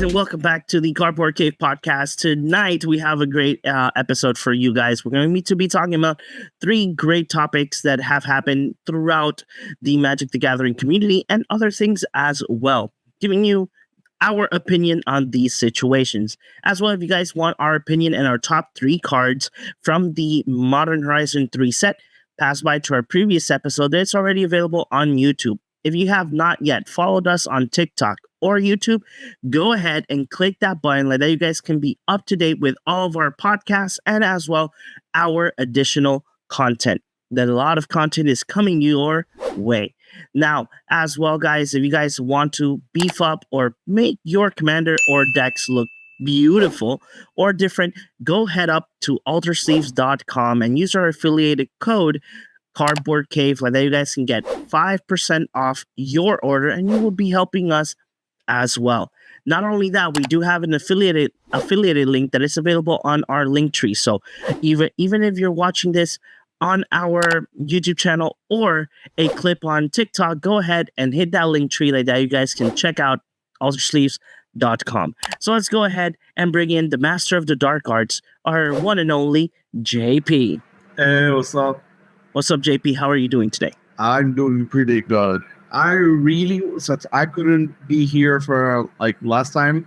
guys, and welcome back to the Cardboard Cave podcast. Tonight, we have a great episode for you guys. We're going to be talking about 3 great topics that have happened throughout the Magic the Gathering community and other things as well, giving you our opinion on these situations. As well, if you guys want our opinion and our top 3 cards from the Modern Horizon 3 set, pass by to our previous episode. It's already available on YouTube. If you have not yet followed us on TikTok or YouTube, go ahead and click that button so that you guys can be up to date with all of our podcasts and as well our additional content. That a lot of content is coming your way. Now, as well, guys, if you guys want to beef up or make your commander or decks look beautiful or different, go head up to altersleeves.com and use our affiliated code Cardboard Cave, so that you guys can get 5% off your order, and you will be helping us as well. Not only that, we do have an affiliated link that is available on our link tree. So even if you're watching this on our YouTube channel or a clip on TikTok, go ahead and hit that link tree like that. You guys can check out altersleeves.com. So let's go ahead and bring in the master of the dark arts, our one and only JP. Hey, what's up? What's up, JP? How are you doing today? I'm doing pretty good. Since I couldn't be here for last time,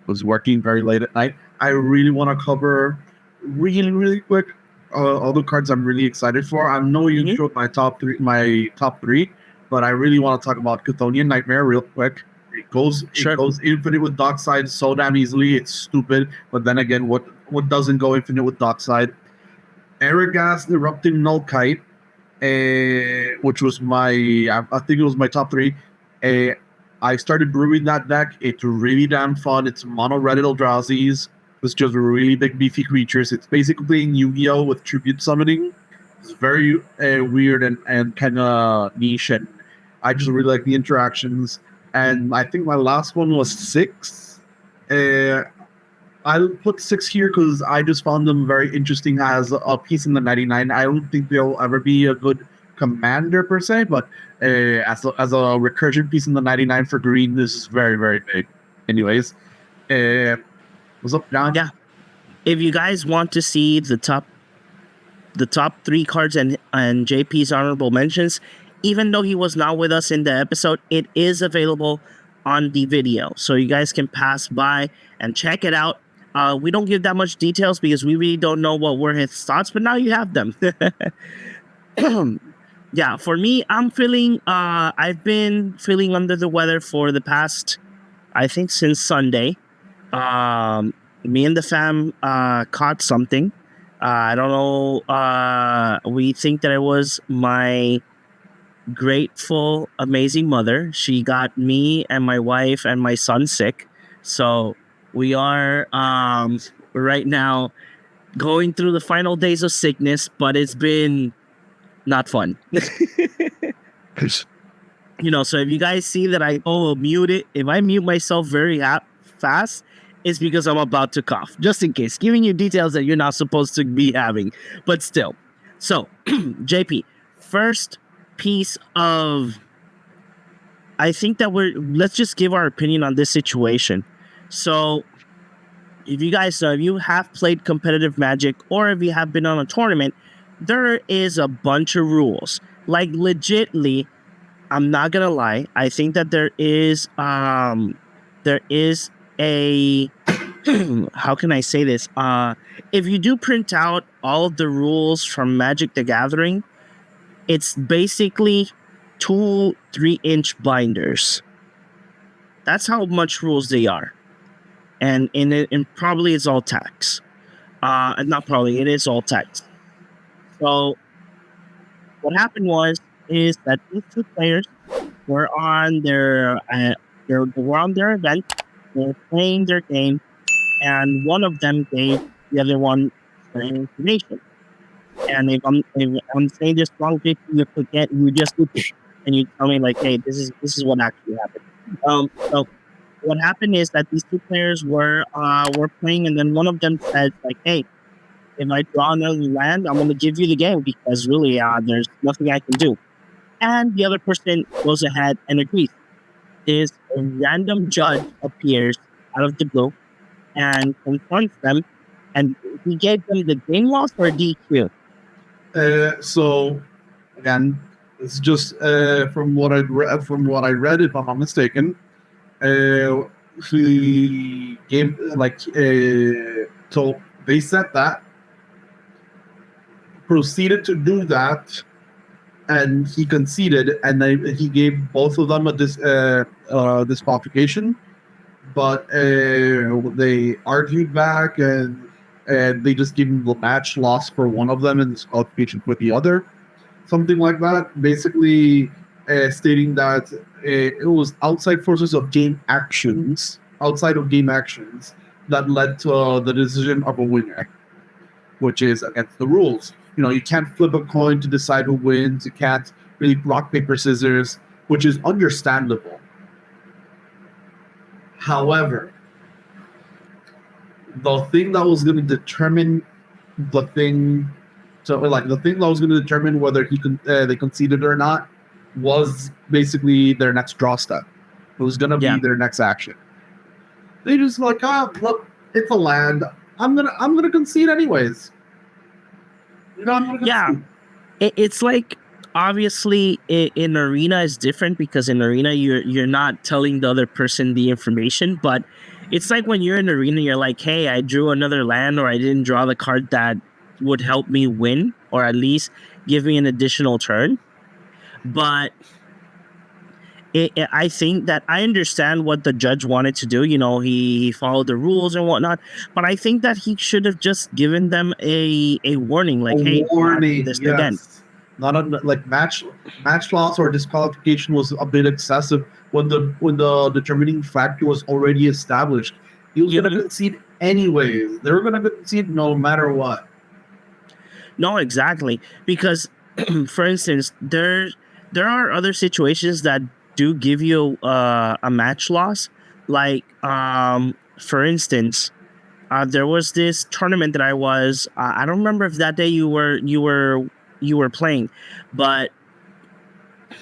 was working very late at night. I really want to cover really quick all the cards I'm really excited for. I know you showed my top three, but I really want to talk about Chthonian Nightmare real quick. It goes infinite with Dockside so damn easily. It's stupid. But then again, what doesn't go infinite with Dockside? Eragast Erupting Nullkite, which was I think it was my top 3. I started brewing that deck. It's really damn fun. It's mono red Eldrazi's. It's just really big beefy creatures. It's basically playing Yu-Gi-Oh with tribute summoning. It's very weird and kind of niche, and I just really like the interactions. And I think my last one was 6. I'll put 6 here because I just found them very interesting as a piece in the 99. I don't think they'll ever be a good commander per se, but as a recursion piece in the 99 for green, this is very big. Anyways, what's up, John? Yeah. If you guys want to see the top 3 cards and JP's honorable mentions, even though he was not with us in the episode, it is available on the video, so you guys can pass by and check it out. We don't give that much details because we really don't know what were his thoughts, but now you have them. Yeah, for me, I've been feeling under the weather for the past, I think, since Sunday. Me and the fam caught something. I don't know. We think that it was my grateful, amazing mother. She got me and my wife and my son sick. So we are right now going through the final days of sickness, but it's been not fun. So if you guys see that I mute it, if I mute myself very fast, it's because I'm about to cough, just in case, giving you details that you're not supposed to be having, but still. So, JP, first piece of, I think that let's just give our opinion on this situation. So, if you guys know, if you have played competitive Magic or if you have been on a tournament, there is a bunch of rules. Like, legitly, I'm not gonna lie, I think that there is a how can I say this? If you do print out all of the rules from Magic the Gathering, it's basically 2 3-inch binders. That's how much rules they are. And probably it's all text. Not probably, it is all text. So what happened is that these 2 players were on their event, they were playing their game, and one of them gave the other one information. And if I'm saying this wrong, you just look and you tell me like, hey, this is what actually happened. So what happened is that these 2 players were playing, and then one of them said like, hey, if I draw another land, I'm going to give you the game because really there's nothing I can do. And the other person goes ahead and agrees. This random judge appears out of the blue and confronts them, and he gave them the game loss or DQ. So again, it's just from what I read, if I'm not mistaken, he gave so they said that, proceeded to do that, and he conceded, and he gave both of them a disqualification, but they argued back, and they just gave him the match loss for one of them and disqualification for the other, something like that. Basically, stating that it was outside of game actions that led to the decision of a winner, which is against the rules. You can't flip a coin to decide who wins. You can't really rock, paper, scissors, which is understandable. However, the thing that was going to determine whether they conceded or not was basically their next draw step. It was going to be their next action. They just look, look, it's a land. I'm gonna concede anyways. It's like, obviously in arena is different, because in arena you're not telling the other person the information, but it's like when you're in arena, you're like, hey, I drew another land, or I didn't draw the card that would help me win, or at least give me an additional turn. But I think that I understand what the judge wanted to do. He followed the rules and whatnot, but I think that he should have just given them a warning, like, hey, warning, this again. Not like match loss or disqualification was a bit excessive when the determining factor was already established. He was going to concede anyways. They were going to concede no matter what. No, exactly, because for instance, there are other situations that do give you a match loss. Like, for instance, there was this tournament that I don't remember if that day you were playing, but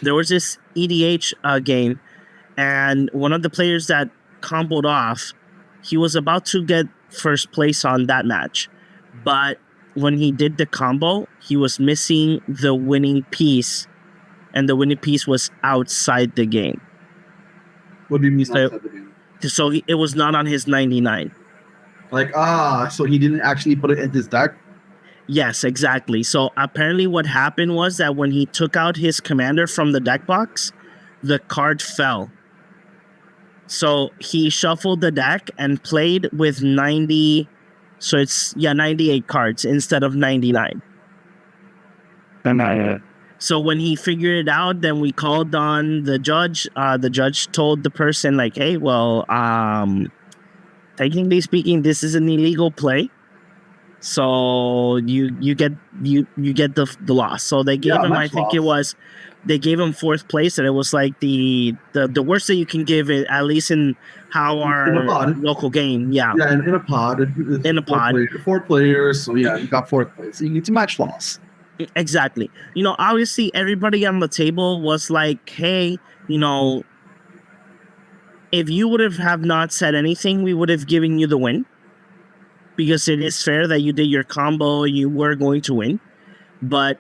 there was this EDH game, and one of the players that comboed off, he was about to get first place on that match, but when he did the combo, he was missing the winning piece, and the winning piece was outside the game. What do you mean outside the game? So it was not on his 99. So he didn't actually put it in his deck? Yes, exactly. So apparently what happened was that when he took out his commander from the deck box, the card fell. So he shuffled the deck and played with 90. So it's 98 cards instead of 99. So when he figured it out, then we called on the judge. The judge told the person, like, hey, well, technically speaking, this is an illegal play. So you get the loss. So they gave him, I think it was, they gave him fourth place, and it was like the worst that you can give it, at least in how our local game. Yeah, in a pod. Four players. So you got fourth place. So you get to match loss. Exactly. Obviously everybody on the table was like, hey, if you would have not said anything, we would have given you the win, because it is fair that you did your combo, you were going to win. But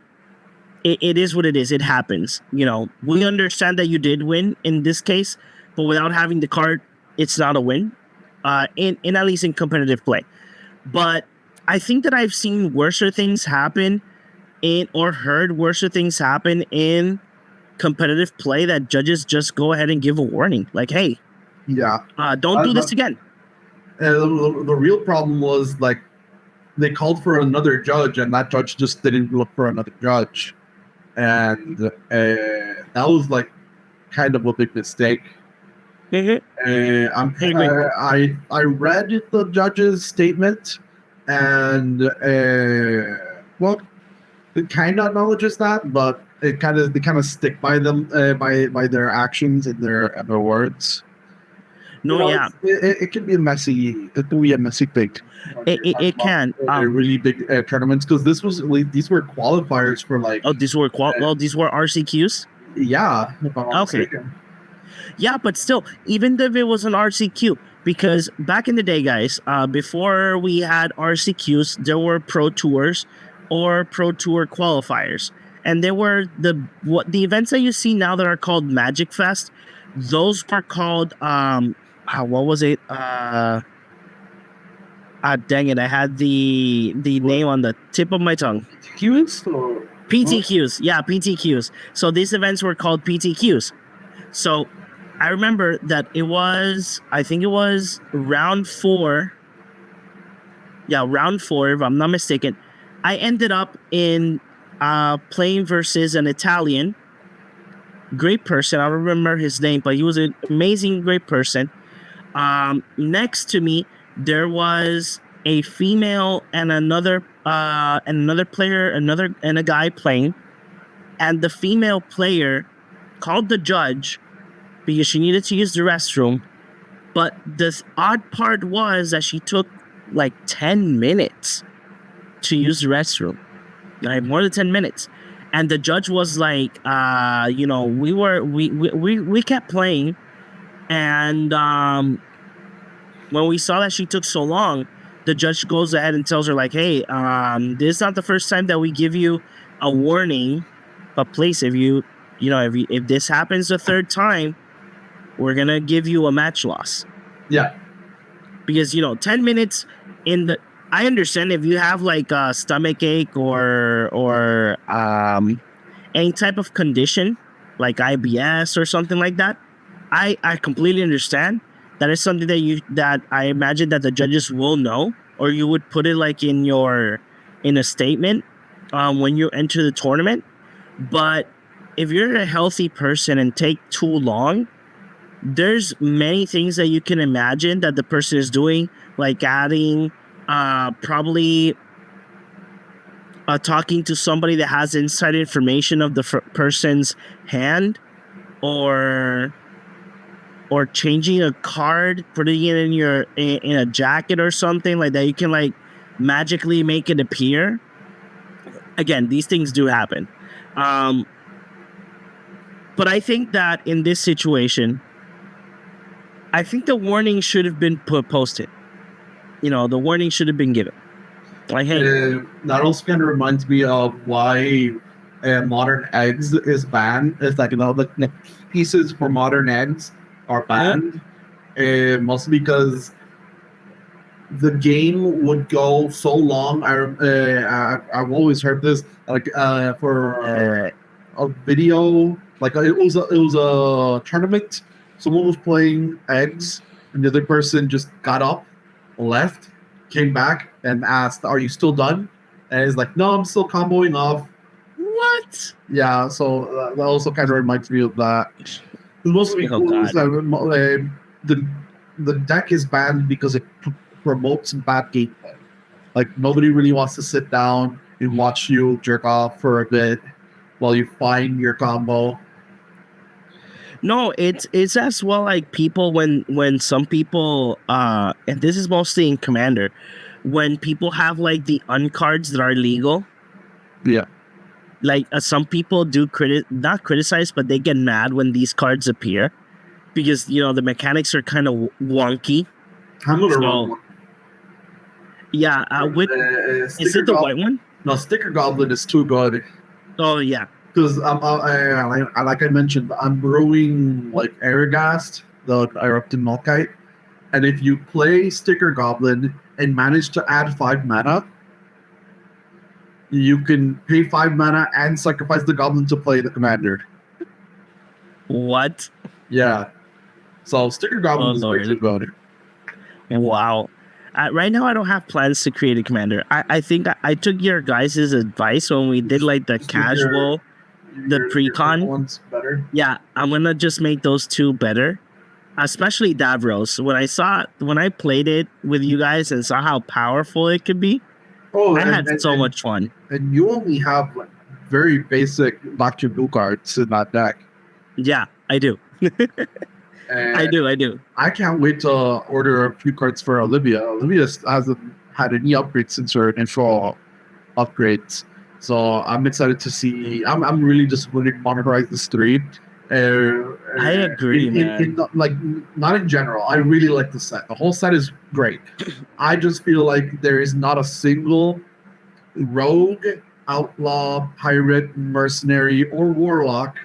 it is what it is. It happens. We understand that you did win in this case, but without having the card, it's not a win, in at least in competitive play. But I think that I've seen worser things happen or heard worser things happen in competitive play, that judges just go ahead and give a warning, like, hey, don't do this again. The real problem was, like, they called for another judge, and that judge just didn't look for another judge, and that was like kind of a big mistake. Mm-hmm. I read the judge's statement, and it kind of acknowledges that, but they kind of stick by them, by their actions and their words. It can be a messy. It can be a messy thing. It can. Really big tournaments, because these were qualifiers for, like. Oh, these were RCQs. Yeah. If I'm not mistaken. Yeah, but still, even if it was an RCQ, Because back in the day, guys, before we had RCQs, there were Pro Tours or Pro Tour qualifiers, and there were the events that you see now that are called Magic Fest. Those are called what was it? Dang it! I had the name on the tip of my tongue. QS or PTQs, yeah, PTQs. So these events were called PTQs. So I remember that I think it was round 4. Yeah, round 4, if I'm not mistaken. I ended up in playing versus an Italian. Great person. I don't remember his name, but he was an amazing, great person. Next to me, there was a female and another player, and a guy playing. And the female player called the judge because she needed to use the restroom. But the odd part was that she took like 10 minutes to use the restroom. Like more than 10 minutes. And the judge was like, we kept playing. And when we saw that she took so long, the judge goes ahead and tells her like, hey, this is not the first time that we give you a warning. But please, if this happens the third time, we're going to give you a match loss. Yeah. Because, 10 minutes I understand if you have like a stomach ache or any type of condition like IBS or something like that. I completely understand. That is something that I imagine that the judges will know, or you would put it like in a statement when you enter the tournament. But if you're a healthy person and take too long, there's many things that you can imagine that the person is doing, like adding probably talking to somebody that has inside information of the person's hand, or changing a card, putting it in a jacket or something like that. You can like magically make it appear. Again, these things do happen. But I think that in this situation, I think the warning should have been posted. The warning should have been given. Like, hey. That also kind of reminds me of why modern eggs is banned. It's like, the pieces for modern eggs are banned. Mostly because the game would go so long. I've always heard this, like for a video, like it was a tournament. Someone was playing eggs, and the other person just got up, left, came back, and asked, "Are you still done?" And he's like, "No, I'm still comboing off." What? Yeah, so that also kind of reminds me of that. Mostly the deck is banned because it promotes bad gameplay. Like nobody really wants to sit down and watch you jerk off for a bit while you find your combo. No, it's as well like people when some people and this is mostly in Commander, when people have like the uncards that are legal. Yeah. Like some people do not criticize, but they get mad when these cards appear because the mechanics are kind of wonky. I'm gonna run one. Yeah, is it the white one? No, Sticker Goblin is too good. Oh yeah. Because like I mentioned, I'm brewing like Airghast, the Erupted Malkite, and if you play Sticker Goblin and manage to add 5 mana, you can pay 5 mana and sacrifice the Goblin to play the Commander. What? Yeah. So Sticker Goblin is way too good. Wow. Right now, I don't have plans to create a Commander. I think I took your guys' advice when we did like the casual. The pre-con ones better. Yeah, I'm gonna just make those 2 better, especially Davros. When I played it with you guys and saw how powerful it could be, I had so much fun. And you only have like very basic Black Blue cards in that deck. Yeah, I do. I do. I can't wait to order a few cards for Olivia. Olivia hasn't had any upgrades since her initial upgrades. So I'm excited to see. I'm really just willing to monetize this 3 I agree, man. Like, not in general. I really like the set. The whole set is great. I just feel like there is not a single rogue, outlaw, pirate, mercenary, or warlock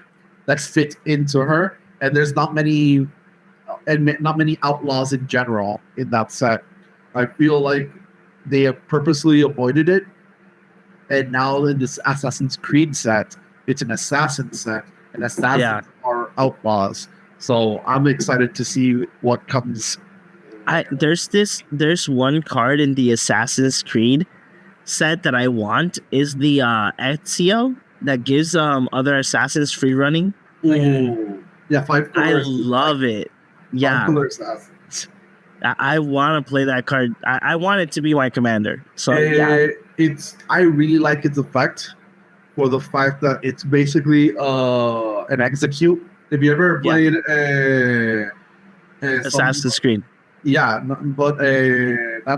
that fits into her, and there's not many outlaws in general in that set. I feel like they have purposely avoided it, and now in this Assassin's Creed set, it's an assassin set, and assassins are outlaws. So I'm excited to see what comes. There's one card in the Assassin's Creed set that I want is the Ezio that gives other assassins free running. Ooh. Yeah, 5 colors. I love it. Yeah. 5 color assassins. I want to play that card. I want it to be my commander. So I really like its effect for the fact that it's basically an execute. If you ever played Assassin's Creed. Yeah, but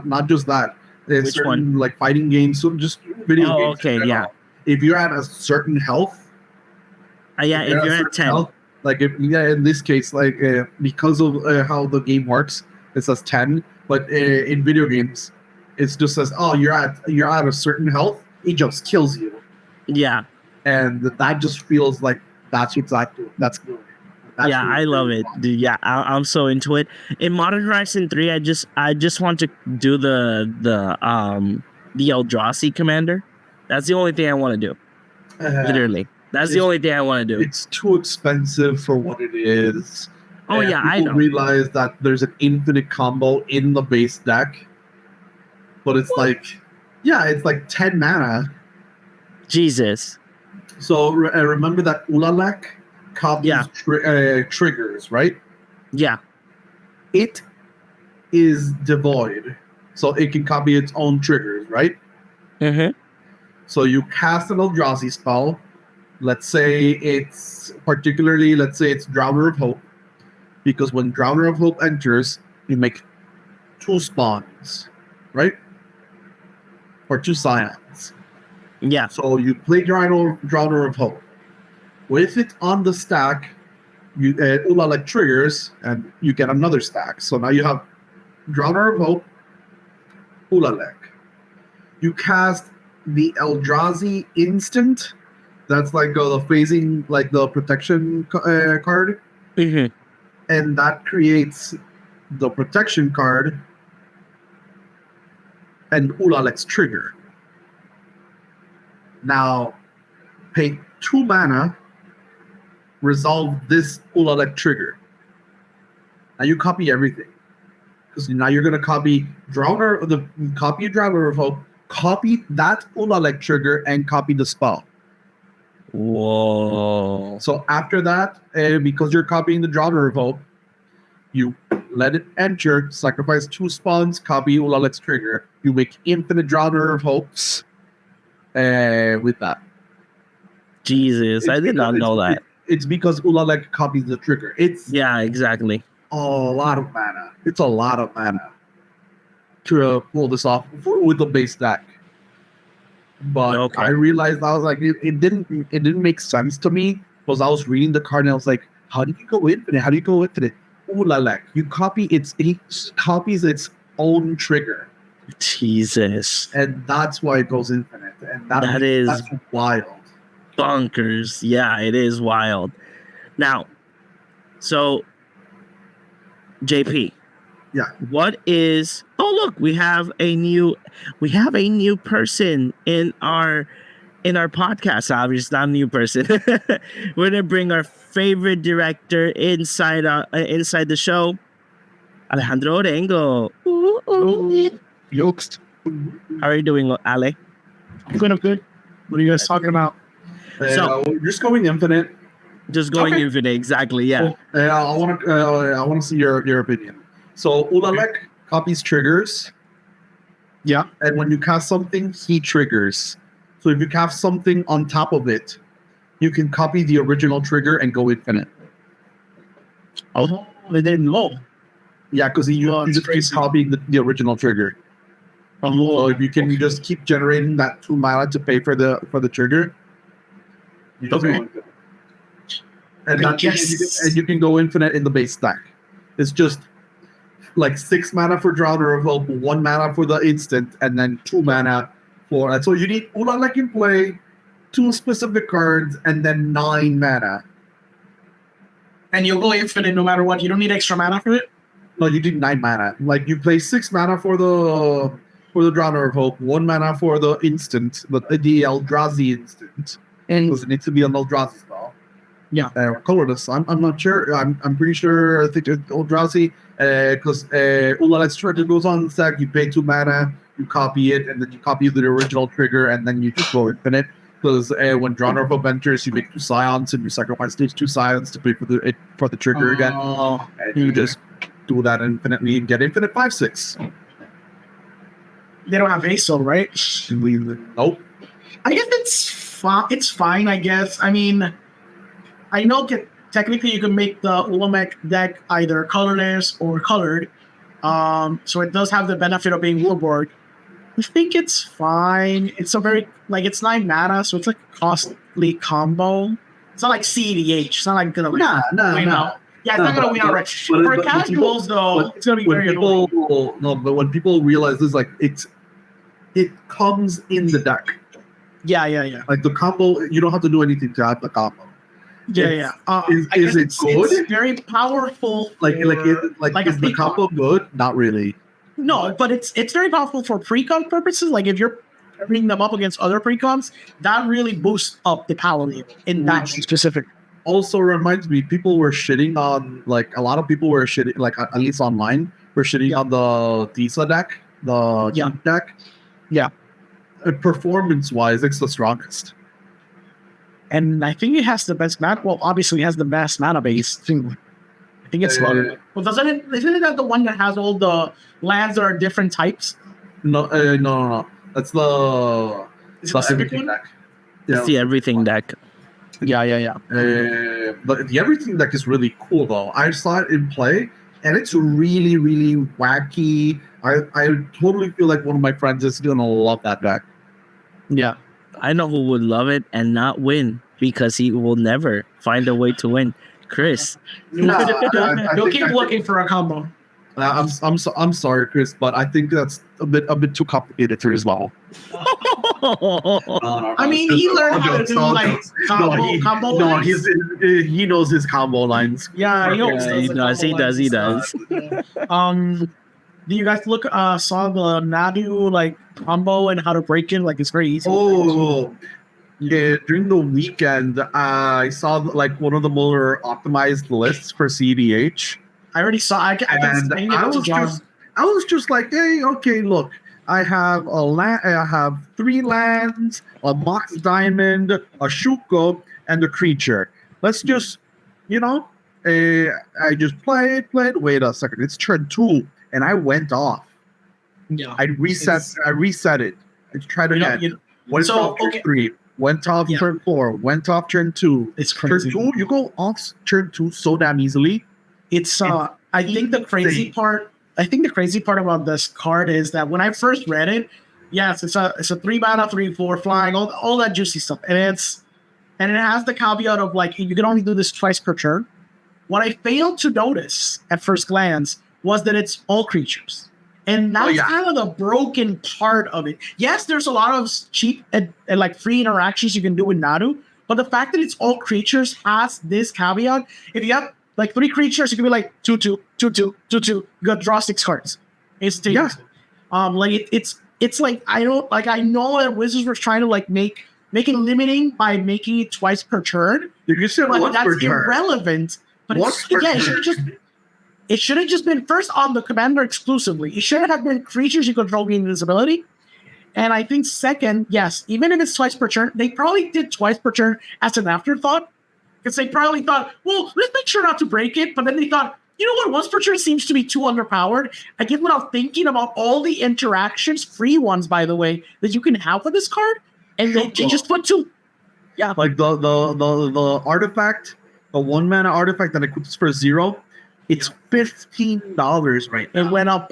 not just that. Which certain, one? Like fighting games, so just video games. Okay, yeah. If you're at a certain health, if you're at 10, health, like in this case, like because of how the game works, it says 10. But in video games, it just says, "Oh, you're at a certain health." It just kills you. Yeah, and that just feels like that's exactly that's good. I love it, dude. Yeah, I'm so into it. In Modern Horizon 3, I just want to do the Eldrazi commander. That's the only thing I want to do. Literally, that's the only thing I want to do. It's too expensive for what it is. Oh yeah, I know. Realize that there's an infinite combo in the base deck, but it's it's like 10 mana. Jesus. So remember that Ulalek copies triggers, right? Yeah. It is devoid, so it can copy its own triggers, right? Mm-hmm. So you cast an Eldrazi spell. Let's say it's Drowner of Hope, because when Drowner of Hope enters, you make 2 spawns, right? Or 2 scions. Yeah. So you play Drowner of Hope. With it on the stack, you Ulalek triggers, and you get another stack. So now you have Drowner of Hope, Ulalek. You cast the Eldrazi instant. That's like the phasing, like the protection card. Mm-hmm. And that creates the protection card and Ulalek's trigger. Now, pay 2 mana, resolve this Ulalek trigger. Now you copy everything. Because now you're going to copy Drowner of Hope, copy that Ulalek trigger, and copy the spell. Whoa. So after that, because you're copying the Drowner of Hope, you let it enter, sacrifice 2 spawns, copy Ulalek's trigger. You make infinite Drowner of Hopes with that. Jesus, I did not know that. It's because Ulalek copies the trigger. Yeah, exactly. A lot of mana. It's a lot of mana to pull this off with the base deck. But I realized, I was like, it didn't make sense to me, because I was reading the card and I was like, how do you go infinite? How do you go infinite? Ulalek, it copies its own trigger. Jesus. And that's why it goes infinite. And that's wild. Bonkers. Yeah, it is wild. Now, so JP. Yeah. What is? Oh, look, we have a new person in our podcast. Obviously, it's not a new person. We're gonna bring our favorite director inside the show, Alejandro Orengo. Yoked. How are you doing, Ale? I'm good. What are you guys talking about? So just going infinite. Just going infinite, exactly. Yeah. I want to see your opinion. So Ulalek copies triggers. Yeah. And when you cast something, he triggers. So if you cast something on top of it, you can copy the original trigger and go infinite. Oh, they didn't know. Yeah, because you just keep copying the original trigger. So if you can just keep generating that 2 mana to pay for the trigger, you just go infinite. And, Yes. and you can go infinite in the base stack. It's just like 6 mana for Drowner of Hope, 1 mana for the instant, and then 2 mana for that. So you need Ulalek in play, 2 specific cards, and then 9 mana. And you'll go infinite no matter what. You don't need extra mana for it. No, you need 9 mana. Like you play 6 mana for the Drowner of Hope, 1 mana for the instant, but the Eldrazi instant. Because it needs to be an Eldrazi spell. Yeah. Colorless. I'm not sure. I'm pretty sure. I think it's Eldrazi. Because Ulalek's trigger goes on the stack. You pay 2 mana, you copy it, and then you copy the original trigger, and then you just go infinite. Because when Drowner of Hope enters, you make 2 Scions, and you sacrifice these 2 Scions to pay for the trigger again. And you just do that infinitely and get infinite 5/6. They don't have ASO, right? Nope. I guess it's fine. I guess. I mean, I know technically you can make the Ulamec deck either colorless or colored, so it does have the benefit of being Warboard. I think it's fine. It's a very it's 9 mana, so it's like a costly combo. It's not like CEDH. It's not like gonna win out. Yeah, it's not gonna win outright. For casuals though, it's gonna be very annoying. But when people realize this, like it comes in the deck. Yeah. Like the combo, you don't have to do anything to have the combo. Yeah. Is it good? It's very powerful. Is the combo good? Not really. No, but it's very powerful for pre-con purposes. Like if you're bringing them up against other pre-cons, that really boosts up the power level in that specific. Also reminds me, people were shitting on a lot of people were shitting at least online were shitting on the Tisa deck, the deck. Yeah. Performance-wise, it's the strongest. And I think it has the best mana. Well, obviously, it has the best mana base. I think it's well, isn't that the one that has all the lands that are different types? No. That's the everything deck. Yeah. It's the everything deck. Yeah. But the everything deck is really cool, though. I saw it in play, and it's really, really wacky. I totally feel like one of my friends is gonna love that deck. Yeah. I know who would love it and not win because he will never find a way to win. Chris. You'll keep looking for a combo. I'm sorry, Chris, but I think that's a bit too complicated for as well. I mean, he learned how to do combo lines. He knows his combo lines. Yeah, he does. Do you guys saw the Nadu combo and how to break it? It's very easy. Oh, yeah. During the weekend, I saw one of the more optimized lists for CDH. I already saw. I was just like, hey, okay, look, I have I have 3 lands, a Mox Diamond, a Shuko, and a creature. Let's just, I just played. Wait a second, it's turn 2. And I went off. Yeah. I reset it. I tried again. Went off turn 3. Went off turn 4. Went off turn 2. It's crazy. Turn 2, you go off turn 2 so damn easily. It's I think the crazy part about this card is that when I first read it, yes, it's a 3 mana, 3/4 flying, all that juicy stuff. And it has the caveat of you can only do this twice per turn. What I failed to notice at first glance was that it's all creatures. And that's kind of the broken part of it. Yes, there's a lot of cheap and free interactions you can do with Nadu, but the fact that it's all creatures has this caveat. If you have 3 creatures, you can be 2/2, 2/2, 2/2. You got to draw 6 cards. It's dangerous. It's I know that Wizards were trying to make it limiting by making it twice per turn. You can say once per turn. Irrelevant. But it should have just been first on the commander exclusively. It should have been creatures you control gain invisibility. And I think second, yes, even if it's twice per turn, they probably did twice per turn as an afterthought. Because they probably thought, well, let's make sure not to break it. But then they thought, you know what, once per turn seems to be too underpowered. I guess without thinking about all the interactions, free ones, by the way, that you can have with this card. And they just put 2. Yeah. The artifact, the 1 mana artifact that equips for 0, it's $15 right now.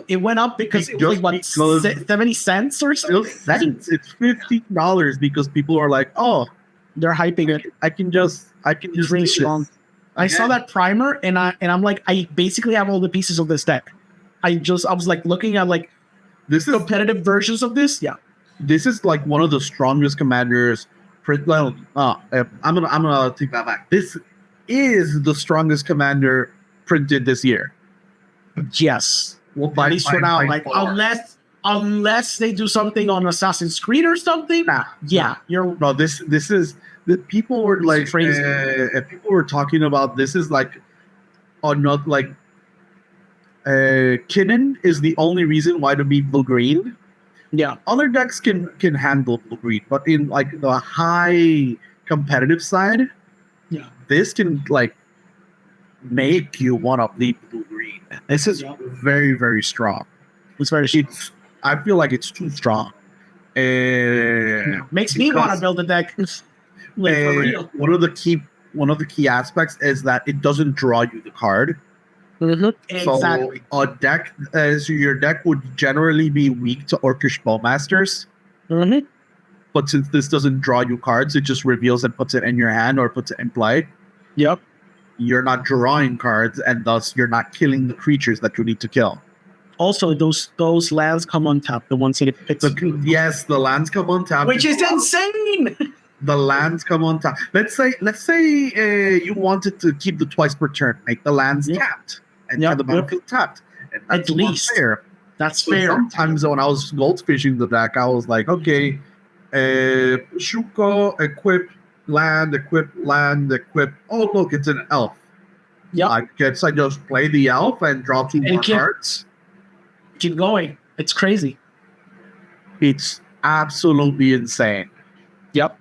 It went up because it was 70 cents or something. It's $15 because people are like, oh, they're hyping it. I can just really strong. I saw that primer, and I'm like, I basically have all the pieces of this deck. I was like looking at like This is competitive versions of this. Yeah, this is like one of the strongest commanders. I'm gonna take that back. This is the strongest commander printed this year. yes. Well, At least for now, like far. unless they do something on Assassin's Creed or something. Yeah, you're No, this is the people were like crazy. people were talking about this is like not like Kinnan is the only reason why to be blue green. yeah. Other decks can handle blue green, but in like the high competitive side, Yeah. this can like make you want to bleed blue green. This is very, very strong. It's very I feel like it's too strong. makes me want to build a deck. Like, for real. One of the key aspects is that it doesn't draw you the card. Exactly. So a deck, so your deck would generally be weak to Orcish Bowmasters. But since this doesn't draw you cards, it just reveals and puts it in your hand or puts it in play. Yep. You're not drawing cards, and thus you're not killing the creatures that you need to kill. Also, those lands come on top. The ones that picks. Yes, the lands come on top, Which is insane. The lands come on top. Let's say you wanted to keep the twice per turn, make the lands tapped, and have the battlefield tapped. And that's At least fair. That's So fair. sometimes when I was goldfishing the deck, I was like, okay, Shuko, equip, land. Oh, look, it's an elf. Yep. I guess I just play the elf and draw two more cards. Keep going. It's crazy. It's absolutely insane. Yep.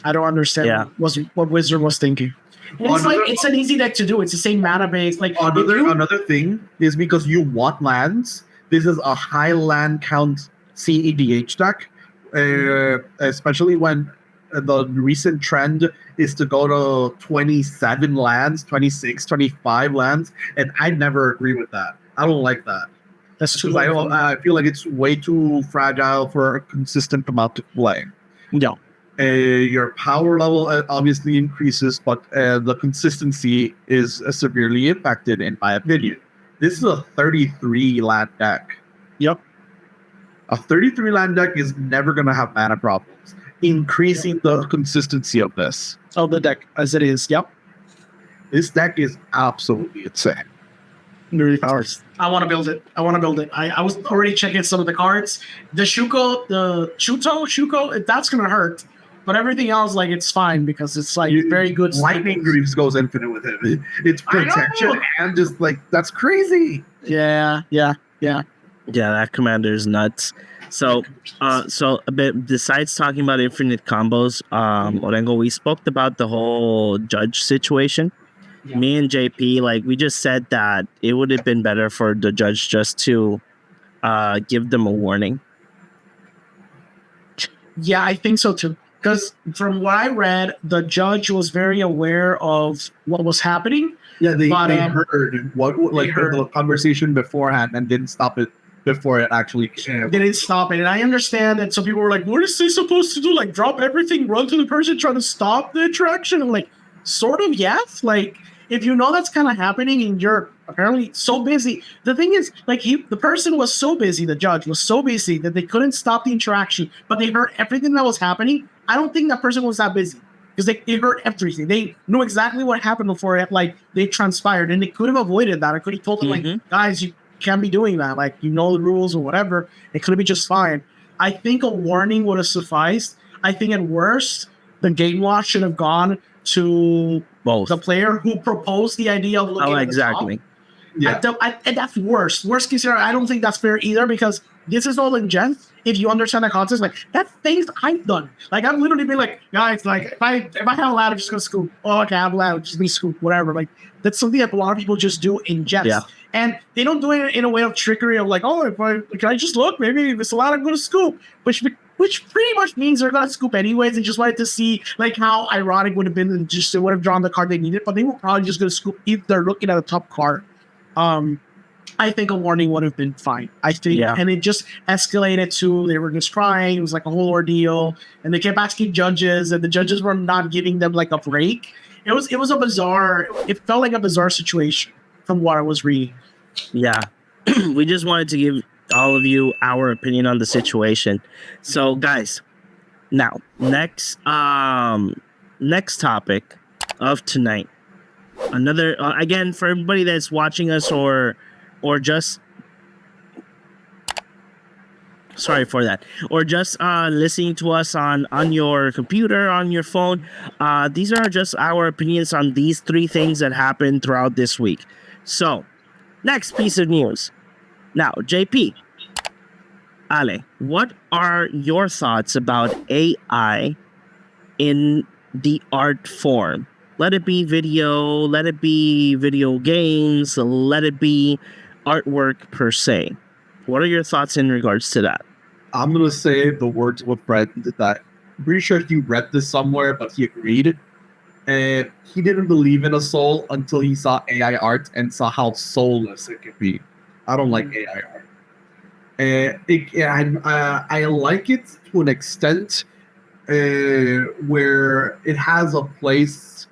I don't understand what Wizard was thinking. It's an easy deck to do. It's the same mana base. Like another thing is because you want lands. This is a high land count CEDH deck, especially when the recent trend is to go to 27 lands, 26, 25 lands, and I never agree with that. I don't like that. That's too. I feel like it's way too fragile for a consistent amount of play. Yeah. Your power level obviously increases, but the consistency is severely impacted, in my opinion. This is a 33 land deck. Yep. A 33 land deck is never going to have mana problems. Increasing the consistency of this. Oh, the deck as it is. Yep. This deck is absolutely insane. Really powers. I want to build it. I was already checking some of the cards. The Shuko, that's going to hurt. But everything else, like, it's fine because it's like very good. Lightning Greaves goes infinite with him. It's protection and just like, that's crazy. Yeah. Yeah, that commander is nuts. So a bit besides talking about infinite combos, Orengo, we spoke about the whole judge situation. Yeah. Me and JP, like, we just said that it would have been better for the judge just to give them a warning. Yeah, I think so too. Because from what I read, the judge was very aware of what was happening. Yeah, they heard the conversation beforehand and didn't stop it before it actually didn't stop it. And I understand that some people were like, what is he supposed to do? Like, drop everything, run to the person, try to stop the attraction? I'm like, sort of, yes. Like, if you know that's kind of happening and you're apparently so busy. The thing is, like, the person was so busy, the judge was so busy that they couldn't stop the interaction, but they heard everything that was happening. I don't think that person was that busy because they heard everything. They knew exactly what happened before it, like, they transpired, and they could have avoided that. I could have told them, like, guys, you can't be doing that. Like, you know the rules or whatever. It could have been just fine. I think a warning would have sufficed. I think at worst, the game law should have gone to both the player who proposed the idea of looking at exactly. the top. Yeah. And that's worse. Worst case scenario, I don't think that's fair either because this is all in jest. If you understand the context, like, that's things I've done. Like, I've literally been like, guys, like, if I have a ladder, just go scoop. Oh, okay, I have a ladder, just be scoop, whatever. Like, that's something that a lot of people just do in jest. Yeah. And they don't do it in a way of trickery of like, oh, can I just look? Maybe if it's a ladder, I'm going to scoop. Which pretty much means they're going to scoop anyways. They just wanted to see, like, how ironic would have been and just they would have drawn the card they needed. But they were probably just going to scoop if they're looking at a top card. I think a warning would have been fine. I think, and it just escalated to they were just crying. It was like a whole ordeal, and they kept asking judges, and the judges were not giving them like a break. it was a bizarre. It felt like a bizarre situation from what I was reading. Yeah. We just wanted to give all of you our opinion on the situation. So, guys, now next topic of tonight. Another again for everybody that's watching us or just sorry for that, or just listening to us on your computer, on your phone. These are just our opinions on these three things that happened throughout this week. So, next piece of news. Now, JP, Ale, what are your thoughts about AI in the art form? Let it be video, let it be video games, let it be artwork per se. What are your thoughts in regards to that? I'm going to say the words of a friend that I'm pretty sure he read this somewhere, but he agreed. And he didn't believe in a soul until he saw AI art and saw how soulless it could be. I don't like AI art. I like it to an extent where it has a place,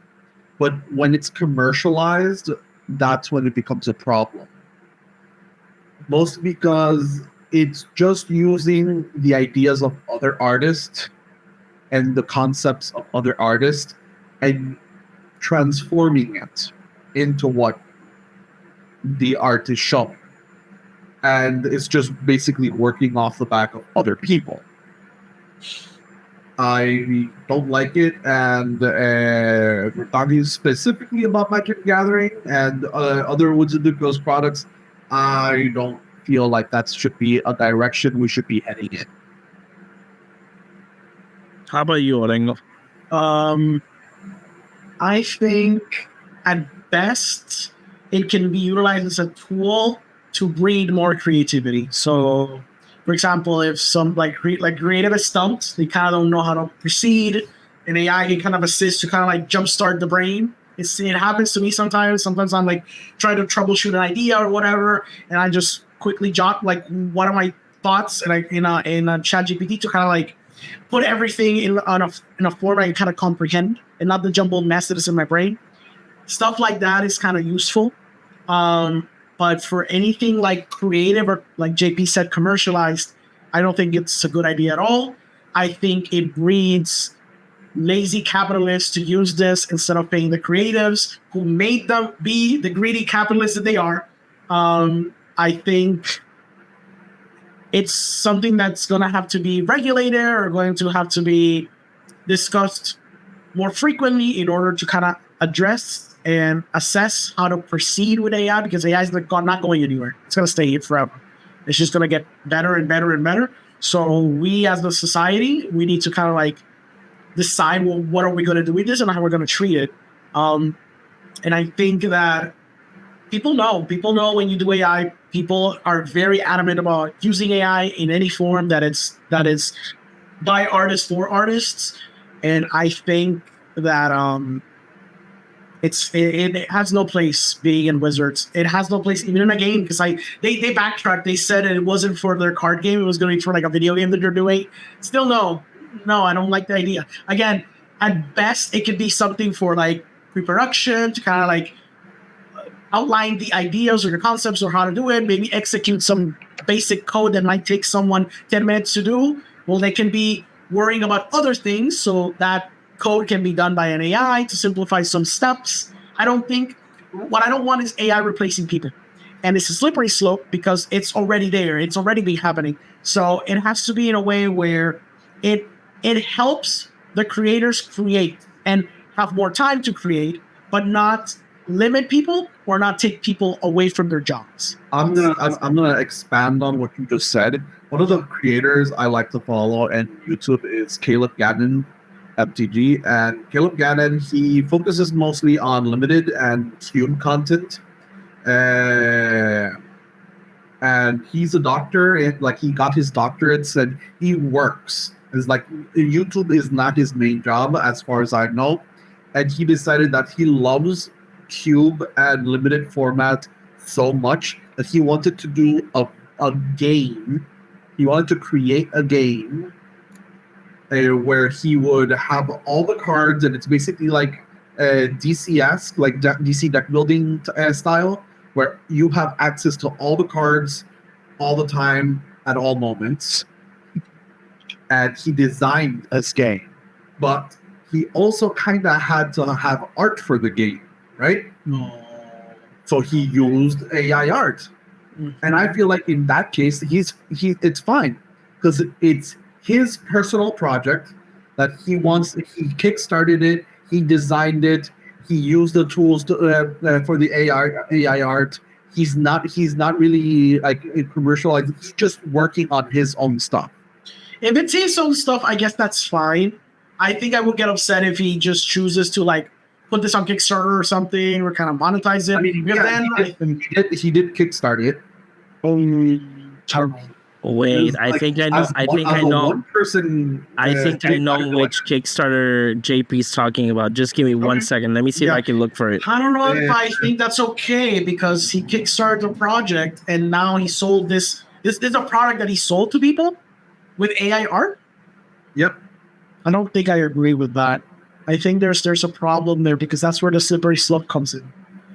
but when it's commercialized, that's when it becomes a problem. Mostly because it's just using the ideas of other artists and the concepts of other artists and transforming it into what the art is showing. And it's just basically working off the back of other people. I don't like it, and we're talking specifically about Magic the Gathering and other Woods and Ducos products. I don't feel like that should be a direction we should be heading in. How about you, Orengo? I think at best it can be utilized as a tool to breed more creativity. So, for example, if some creative is stumped, they kind of don't know how to proceed, and AI can kind of assist to kind of like jumpstart the brain. It happens to me sometimes. Sometimes I'm like trying to troubleshoot an idea or whatever, and I just quickly jot like what are my thoughts, and I in a ChatGPT to kind of like put everything in a form I can kind of comprehend and not the jumbled mess that is in my brain. Stuff like that is kind of useful. But for anything like creative or like JP said, commercialized, I don't think it's a good idea at all. I think it breeds lazy capitalists to use this instead of paying the creatives who made them be the greedy capitalists that they are. I think it's something that's going to have to be regulated or going to have to be discussed more frequently in order to kind of address and assess how to proceed with AI, because AI is not going anywhere. It's going to stay here forever. It's just going to get better and better and better. So we as a society, we need to kind of like decide, well, what are we going to do with this and how we're going to treat it. And I think that people know when you do AI, people are very adamant about using AI in any form that is by artists for artists. And I think that it has no place being in Wizards. It has no place even in a game, because they backtracked. They said it wasn't for their card game. It was going to be for like a video game that they're doing. Still no, I don't like the idea. Again, at best, it could be something for like pre-production to kind of like outline the ideas or the concepts or how to do it. Maybe execute some basic code that might take someone 10 minutes to do. Well, they can be worrying about other things, so that code can be done by an AI to simplify some steps. What I don't want is AI replacing people. And it's a slippery slope because it's already there. It's already been happening. So it has to be in a way where it helps the creators create and have more time to create, but not limit people or not take people away from their jobs. I'm gonna expand on what you just said. One of the creators I like to follow on YouTube is Caleb Gannon, MTG, and Caleb Gannon, he focuses mostly on limited and student content, and he's a doctor, and like he got his doctorates and he works. It's like YouTube is not his main job as far as I know, and he decided that he loves cube and limited format so much that he wanted to do a game. He wanted to create a game where he would have all the cards, and it's basically like DCS, like DC deck building style, where you have access to all the cards all the time at all moments. And he designed this game, but he also kind of had to have art for the game, right? So he used AI art. And I feel like in that case, it's fine because it's his personal project that he wants. He kickstarted it. He designed it. He used the tools for the AI art. He's not really like commercialized. He's just working on his own stuff. If it's his own stuff, I guess that's fine. I think I would get upset if he just chooses to like put this on Kickstarter or something, or kind of monetize it. I mean, he did kickstart it. Wait, I think I know. One person. I think I know which Kickstarter JP's talking about. Just give me 1 second. Let me see if I can look for it. I don't know if I think that's okay because he kickstarted the project and now he sold this. This is a product that he sold to people with AI art. Yep. I don't think I agree with that. I think there's a problem there because that's where the slippery slope comes in.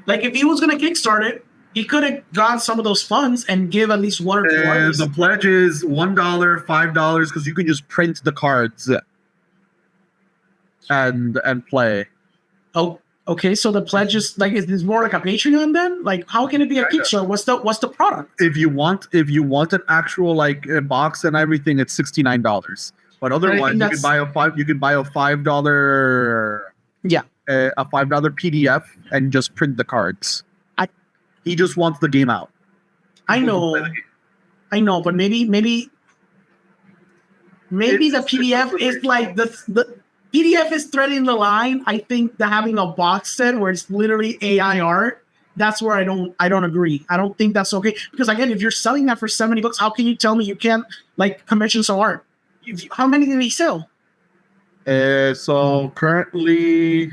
Like if he was going to kickstart it, he could have got some of those funds and give at least one or two artists. The pledge is $1, $5 because you can just print the cards and play. Oh, okay. So the pledge is like is more like a Patreon then? Like how can it be a Kickstarter? What's the product? If you want an actual like box and everything, it's $69. But otherwise, you can buy a $5. Yeah. A $5 PDF and just print the cards. He just wants the game out. I know, but maybe the PDF is like the PDF is threading the line. I think that having a box set where it's literally AI art, that's where I don't agree. I don't think that's okay because again, if you're selling that for $70, how can you tell me you can't like commission some art? How many did he sell? So currently,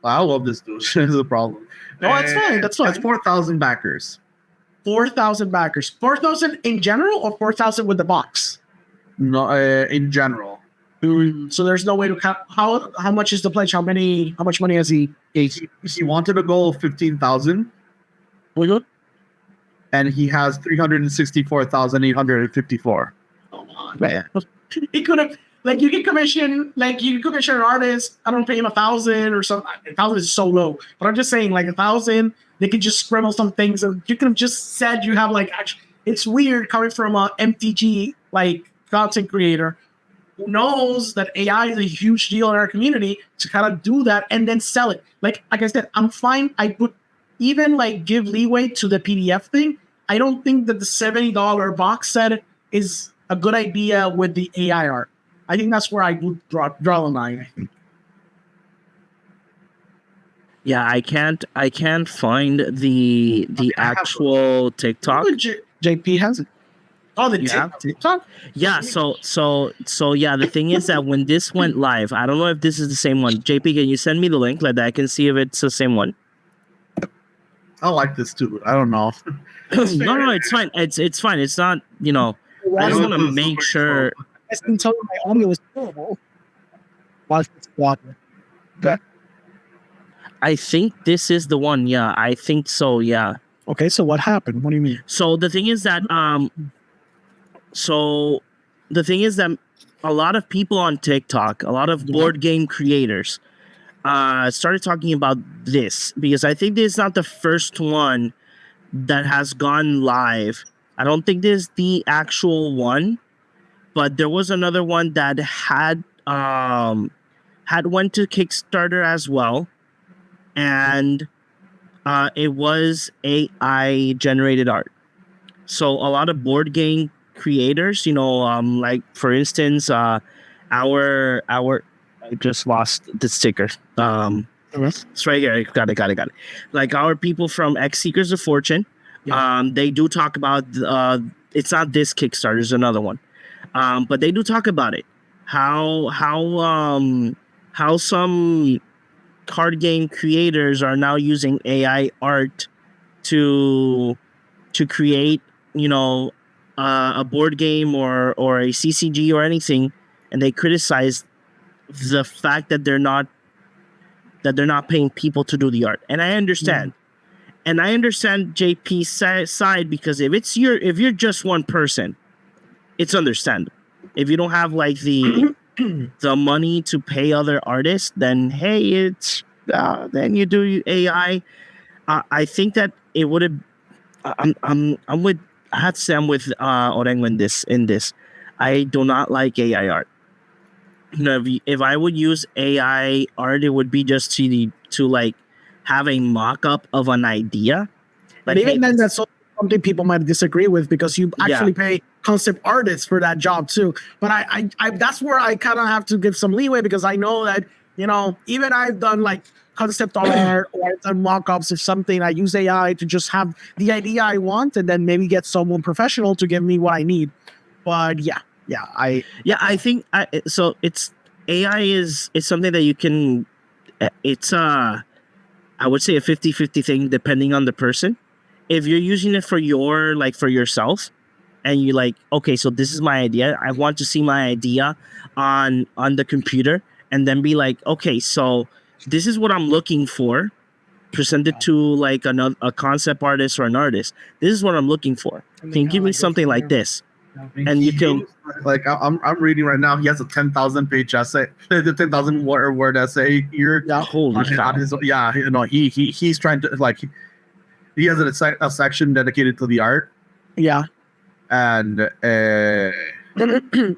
I love this dude. This is a problem. No, that's fine. That's fine. It's 4,000 backers. 4,000 backers. 4,000 in general or 4,000 with the box? No, in general. So there's no way to count. How much is the pledge? How much money has he? He wanted a goal of 15,000. We good? And he has 364,854. Oh man. He could have. Like you can commission an artist. I don't pay him 1,000 or something. 1,000 is so low, but I'm just saying like 1,000. They could just scribble some things, and you could have just said you have like. Actually, it's weird coming from a MTG like content creator who knows that AI is a huge deal in our community to kind of do that and then sell it. Like I said, I'm fine. I would even like give leeway to the PDF thing. I don't think that the $70 box set is a good idea with the AI art. I think that's where I would draw the line. Yeah, I can't find the actual TikTok. JP has it. Oh, the TikTok? Yeah, so yeah, the thing is that when this went live, I don't know if this is the same one. JP, can you send me the link like that I can see if it's the same one? I like this too. I don't know. No, it's fine. It's fine. It's not, I just want to make sure. I can tell you my audio is terrible. Watch this water. Okay. I think this is the one. Yeah, I think so. Yeah. Okay, so what happened? What do you mean? So the thing is that a lot of people on TikTok, a lot of board game creators, started talking about this because I think this is not the first one that has gone live. I don't think this is the actual one. But there was another one that had went to Kickstarter as well, and it was AI generated art. So a lot of board game creators, like for instance, our I just lost the sticker. It's right here. Got it. Like our people from X Seekers of Fortune, they do talk about. It's not this Kickstarter. There's another one. But they do talk about it. How some card game creators are now using AI art to create, a board game or a CCG or anything, and they criticize the fact that they're not that they're not paying people to do the art, and I understand. And I understand JP's side, because if you're just one person, it's understandable. If you don't have like the money to pay other artists, then hey, it's then you do AI. I think that it would have. I'm with. I have to say I'm with Orengo in this. I do not like AI art. You know, if I would use AI art, it would be just to like have a mock-up of an idea. But even then, that's something people might disagree with, because you actually pay concept artists for that job too. But I that's where I kind of have to give some leeway, because I know that, you know, even I've done like concept art or I've done mock-ups of something. I use AI to just have the idea I want, and then maybe get someone professional to give me what I need. But I think so. It's AI is something that you can. It's I would say a 50-50 thing, depending on the person. If you're using it for yourself, and you like, okay, so this is my idea. I want to see my idea on the computer, and then be like, okay, so this is what I'm looking for. Present it to like a concept artist or an artist. This is what I'm looking for. Can you give me something like this? And you can, like, I'm reading right now. He has a 10,000 page essay, the 10,000 word essay here. Holy cow. You know, he's trying to like, he has a section dedicated to the art. Yeah. And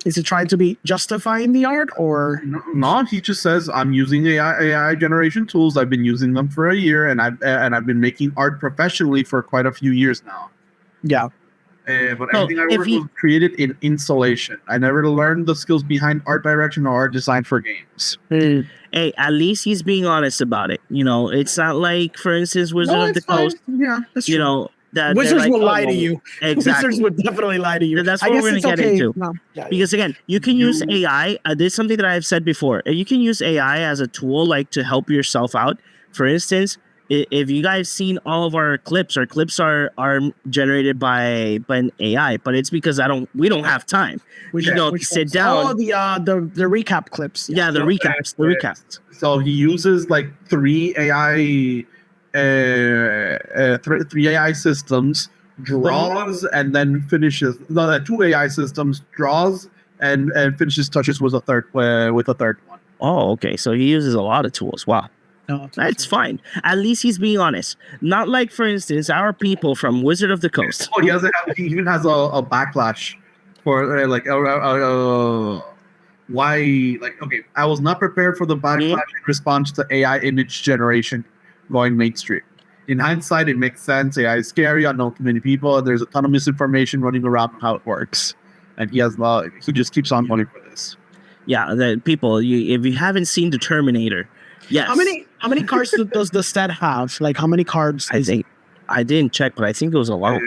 is it trying to be justifying the art, or no? He just says, I'm using AI generation tools. I've been using them for a year, and I've been making art professionally for quite a few years now. Yeah. But everything I worked was created in installation. I never learned the skills behind art direction or art design for games. Hey, at least he's being honest about it. You know, it's not like, for instance, Wizard of the Coast. Yeah, that's true. You know, that Wizards like, will lie to you. Exactly. Wizards would definitely lie to you. That's what we're going to get into. No. Because again, you can use AI. This is something that I've said before. You can use AI as a tool, like, to help yourself out. For instance, if you guys seen all of our clips are generated by an AI, but it's because we don't have time. We sit down. Oh, the recap clips. Yeah, the recaps. So he uses like three AI systems, draws and then finishes. No, two AI systems, draws and finishes touches with a third one. Oh, okay. So he uses a lot of tools. Wow. No, that's fine. At least he's being honest. Not like, for instance, our people from Wizard of the Coast. Oh, he even has a backlash for why. Like, okay, I was not prepared for the backlash in response to AI image generation going mainstream. In hindsight, it makes sense. AI is scary, unknown to many people, and there's a ton of misinformation running around on how it works. And he just keeps on going for this. Yeah, the people. If you haven't seen the Terminator. Yes. How many cards does the set have? Like, how many cards? I didn't check, but I think it was a lot.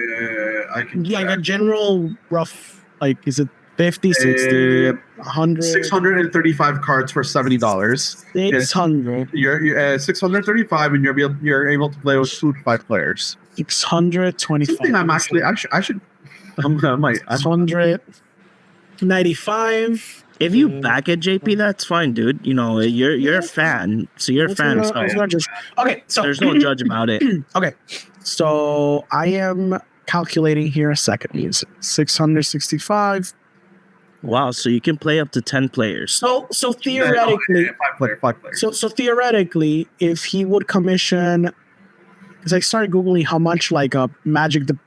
I can like a general rough, like, is it 50, 60, 100? 635 cards for $70. 600. You're 635, and you're able to play with 2 to 5 players. 625. Something I'm actually I should. I might. 195. If you back it, JP, that's fine, dude. You know, you're a fan, so you're a fan. Okay, so there's no judge about it. Okay, so I am calculating here a second. 665. Wow, so you can play up to 10 players. So theoretically, 5 players. So theoretically, if he would commission, because I started googling how much like a Magic the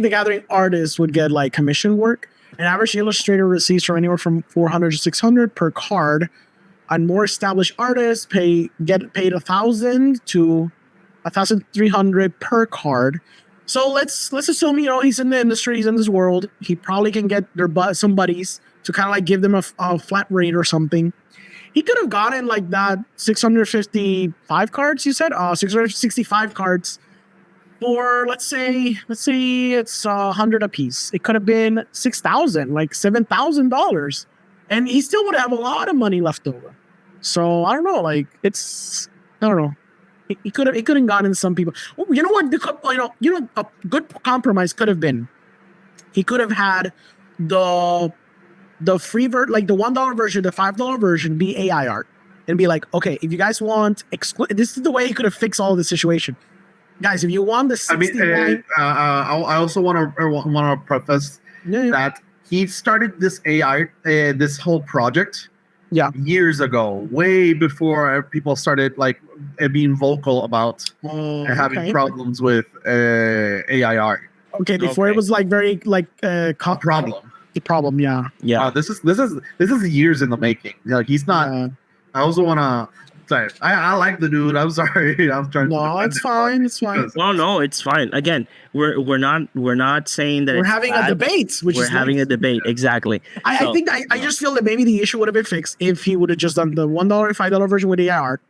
Gathering artist would get like commission work. An average illustrator receives from anywhere from $400 to $600 per card. And more established artists get paid $1,000 to $1,300 per card. So let's assume, you know, he's in the industry, he's in this world. He probably can get some buddies to kind of like give them a flat rate or something. He could have gotten like that 655 cards. You said 665 cards. For let's say it's 100 a piece. It could have been $6,000, like $7,000, and he still would have a lot of money left over. So I don't know, like I don't know. He could have gotten some people. Oh, you know what? A good compromise could have been. He could have had the free like the $1 version, the $5 version be AI art, and be like, okay, if you guys want, this is the way he could have fixed all the situation. Guys, if you want the 69, I also want to preface that he started this AI, this whole project, years ago, way before people started like being vocal about having problems with AI art. Okay, before it was like very like problem. The problem, yeah. This is years in the making. Like he's not. I also want to. I like the dude. I'm sorry. I'm trying. No, it's fine. It's fine. No, it's fine. Again, we're not saying that we're having a debate. Which we're is having nice. a debate. Exactly. I think I just feel that maybe the issue would have been fixed if he would have just done the $1 and $5 version with AI art,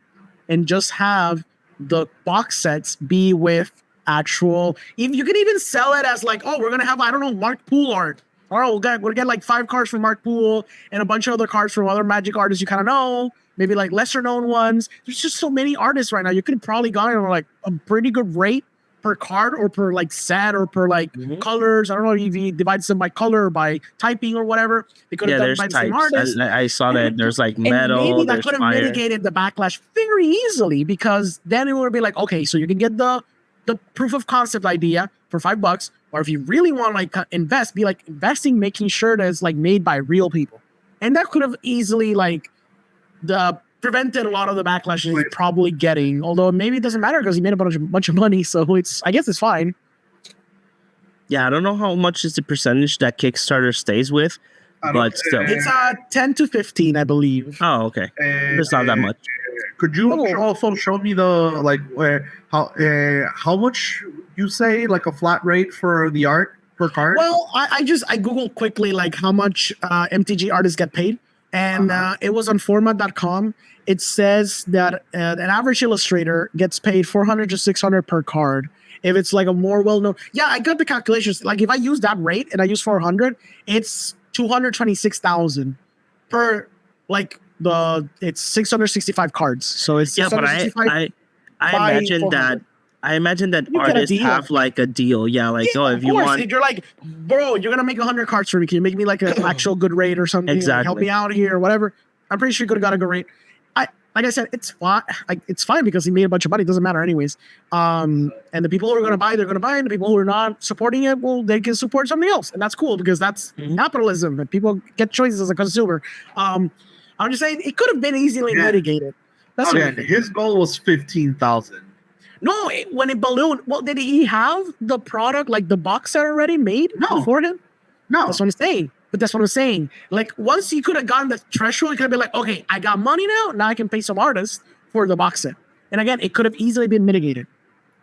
and just have the box sets be with actual. If you could even sell it as like, oh, we're gonna have Mark Poole art. Or we'll get like 5 cards from Mark Poole and a bunch of other cards from other Magic artists you kind of know. Maybe like lesser known ones. There's just so many artists right now. You could have probably gotten like a pretty good rate per card or per like set or per like colors. I don't know if he divides them by color or by typing or whatever. They could have done by the same artist. I saw that there's like metal. And maybe that could have fire. mitigated the backlash very easily, because then it would be like, okay, so you can get the proof of concept idea for $5, or if you really want to like invest, be like investing, making sure that it's like made by real people, and that could have easily like prevented a lot of the backlash he's probably getting. Although maybe it doesn't matter because he made a bunch of money, so I guess it's fine. Yeah, I don't know how much is the percentage that Kickstarter stays with, but still, it's 10 to 15, I believe. Oh, okay, it's not that much. Could you also show me the how much you say like a flat rate for the art per card? Well, I googled quickly like how much MTG artists get paid, and it was on format.com. It says that an average illustrator gets paid $400 to $600 per card. If it's like a more well-known, I got the calculations. Like if I use that rate and I use 400, it's 226,000 per like. It's 665 cards, so it's but I imagine that artists have like a deal. If you want, you're like, bro, you're gonna make 100 cards for me. Can you make me like an actual good rate or something? Exactly. Like, help me out here or whatever. I'm pretty sure you could have got a good rate. Like I said, it's fine. It's fine because he made a bunch of money. It doesn't matter anyways. And the people who are gonna buy, they're gonna buy, and the people who are not supporting it, well, they can support something else, and that's cool because that's capitalism, and people get choices as a consumer. I'm just saying it could have been easily mitigated. That's his goal was 15,000. No, when it ballooned, well, did he have the product, like the box set already made before him? No. That's what I'm saying. But that's what I'm saying. Like, once he could have gotten the threshold, he could have been like, okay, I got money now I can pay some artists for the box set. And again, it could have easily been mitigated.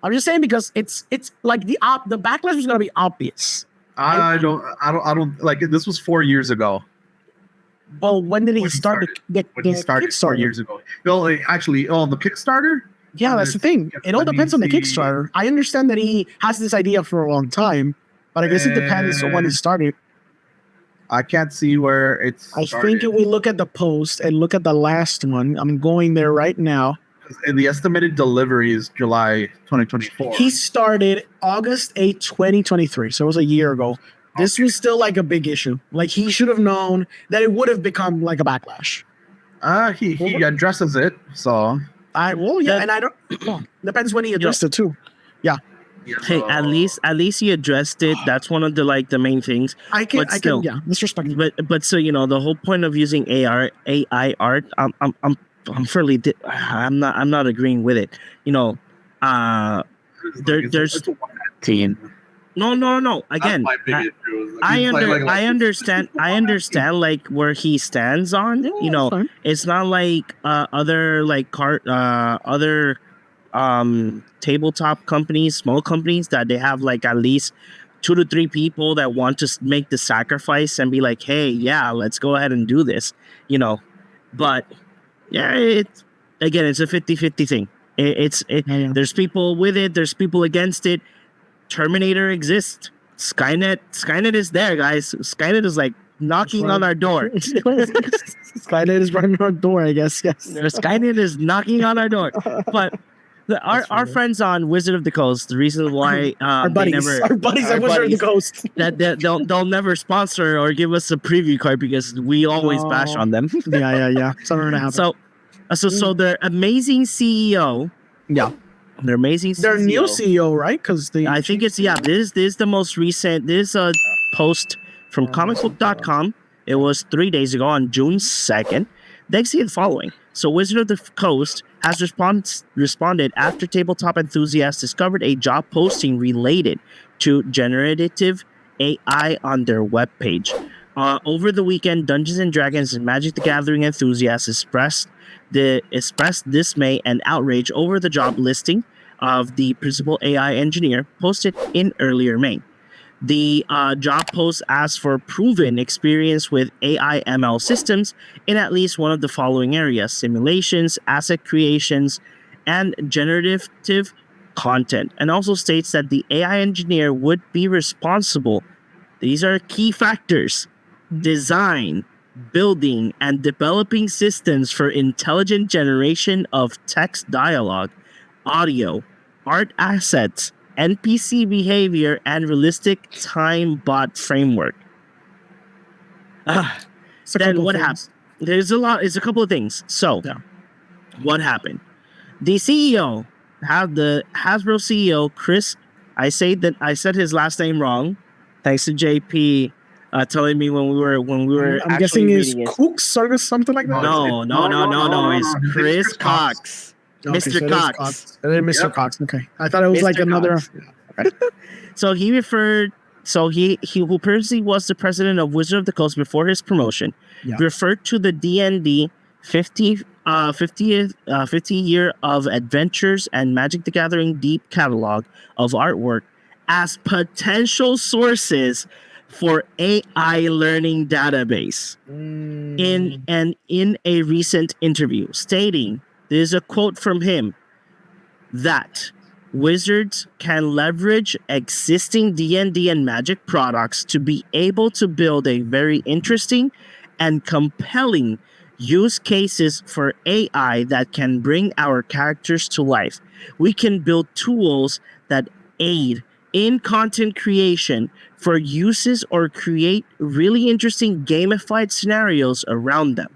I'm just saying because it's like the backlash was going to be obvious. I don't like it. This was 4 years ago. Well, when did he start the Kickstarter? 4 years ago. Well, actually, on the Kickstarter? Yeah, that's the thing. It all depends on the Kickstarter. I understand that he has this idea for a long time, but I guess it depends on when it started. I can't see where it's I think if we look at the post and look at the last one, I'm going there right now. And the estimated delivery is July 2024. He started August 8, 2023, so it was a year ago. This was still like a big issue. Like he should have known that it would have become like a backlash. He addresses it, so and I don't. Depends when he addressed it too. Yeah. Hey, at least he addressed it. That's one of the main things. I can, that's respectful. But so the whole point of using AI art, I'm fairly I'm not agreeing with it. There's No. Again, I understand like where he stands on. It's not like other like other tabletop companies, small companies that they have like at least 2 to 3 people that want to make the sacrifice and be like, hey, let's go ahead and do this. But it's a 50-50 thing. There's people with it, there's people against it. Terminator exists. Skynet is there, guys. Skynet is like knocking on our door. Skynet is running our door, I guess. Yes. Skynet is knocking on our door. But our friends on Wizard of the Coast, the reason why our buddies at Wizard of the Coast that they'll never sponsor or give us a preview card because we always bash on them. Yeah. Something gonna happen. So So their amazing CEO. Yeah. Their amazing CEO. Their new CEO, right? Because I think it's This is the most recent. This post from comicbook.com. It was 3 days ago on June 2nd. They see the following. So Wizard of the Coast has responded after tabletop enthusiasts discovered a job posting related to generative AI on their webpage. Over the weekend, Dungeons and Dragons and Magic the Gathering enthusiasts expressed dismay and outrage over the job listing of the principal AI engineer posted in earlier May. The job post asked for proven experience with AI ML systems in at least one of the following areas: simulations, asset creations, and generative content, and also states that the AI engineer would be responsible. These are key factors: design, building, and developing systems for intelligent generation of text dialogue, audio, art assets, NPC behavior, and realistic time bot framework. Then what happened? There's a couple of things. So, what happened? The CEO, the Hasbro CEO, Chris, I said his last name wrong. Thanks to JP telling me when we were. I'm guessing it's Cooks or something like that. No. It's Chris Cox. Mr. Cox. Mr. Cox. Okay, I thought it was Mr. like another. Okay. So he referred. So he who previously was the president of Wizard of the Coast before his promotion, referred to the D&D 50 year of adventures and Magic the Gathering deep catalog of artwork as potential sources for AI learning database. In a recent interview, stating, there's a quote from him, that Wizards can leverage existing D&D and Magic products to be able to build a very interesting and compelling use cases for AI that can bring our characters to life. We can build tools that aid in content creation for uses or create really interesting gamified scenarios around them.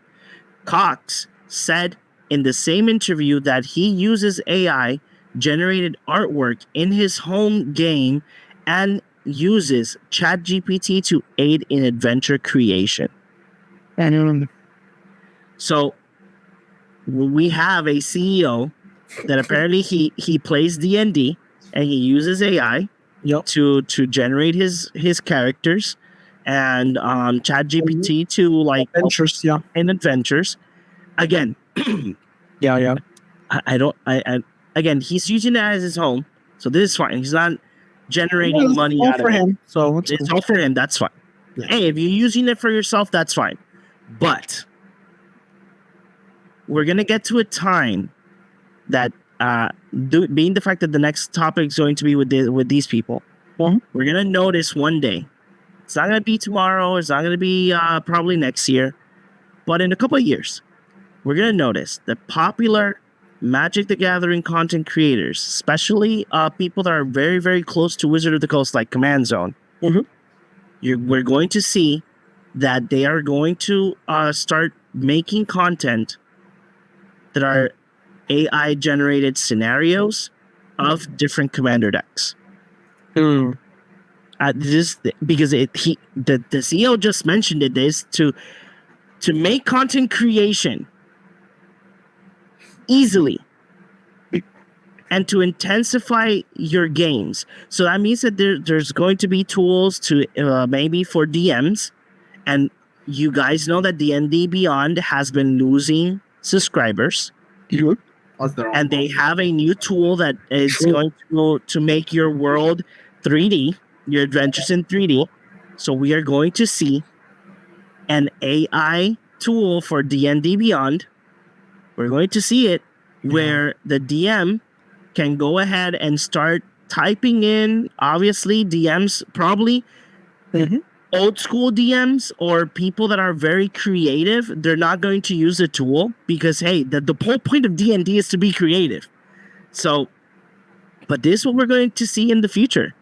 Cox said in the same interview that he uses AI generated artwork in his home game and uses ChatGPT to aid in adventure creation. So we have a CEO that apparently he plays D&D and he uses AI to generate his characters and ChatGPT to like adventures, adventures. Again, Again, he's using that as his home, so this is fine. He's not generating money out of it. So it's all for him. That's fine. Yeah. Hey, if you're using it for yourself, that's fine. But we're gonna get to a time that, being the fact that the next topic is going to be with these people, we're gonna notice one day. It's not gonna be tomorrow. It's not gonna be probably next year, but in a couple of years, we're gonna notice that popular Magic the Gathering content creators, especially people that are very, very close to Wizard of the Coast, like Command Zone, we're going to see that they are going to start making content that are AI-generated scenarios of different commander decks. This because the CEO just mentioned it is to make content creation easily and to intensify your games. So that means that there's going to be tools to maybe for DMs, and you guys know that D&D Beyond has been losing subscribers, and they have a new tool that is going to make your world 3D, your adventures in 3D. So we are going to see an AI tool for D&D Beyond. We're going to see it where the DM can go ahead and start typing in, obviously, DMs, probably old school DMs or people that are very creative. They're not going to use the tool because, hey, the whole point of D&D is to be creative. So, but this is what we're going to see in the future.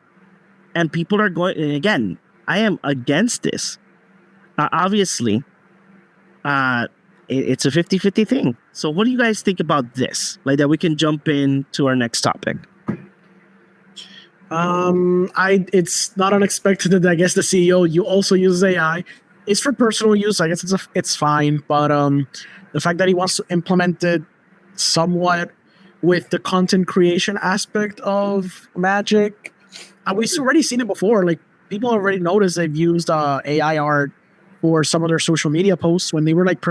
And people are going, and again, I am against this. Obviously, it's a 50-50 thing. So what do you guys think about this? Like that we can jump into our next topic. It's not unexpected that I guess the CEO you also uses AI. It's for personal use. I guess it's fine, but the fact that he wants to implement it somewhat with the content creation aspect of Magic, we've already seen it before. Like people already noticed they've used AI art for some of their social media posts when they were like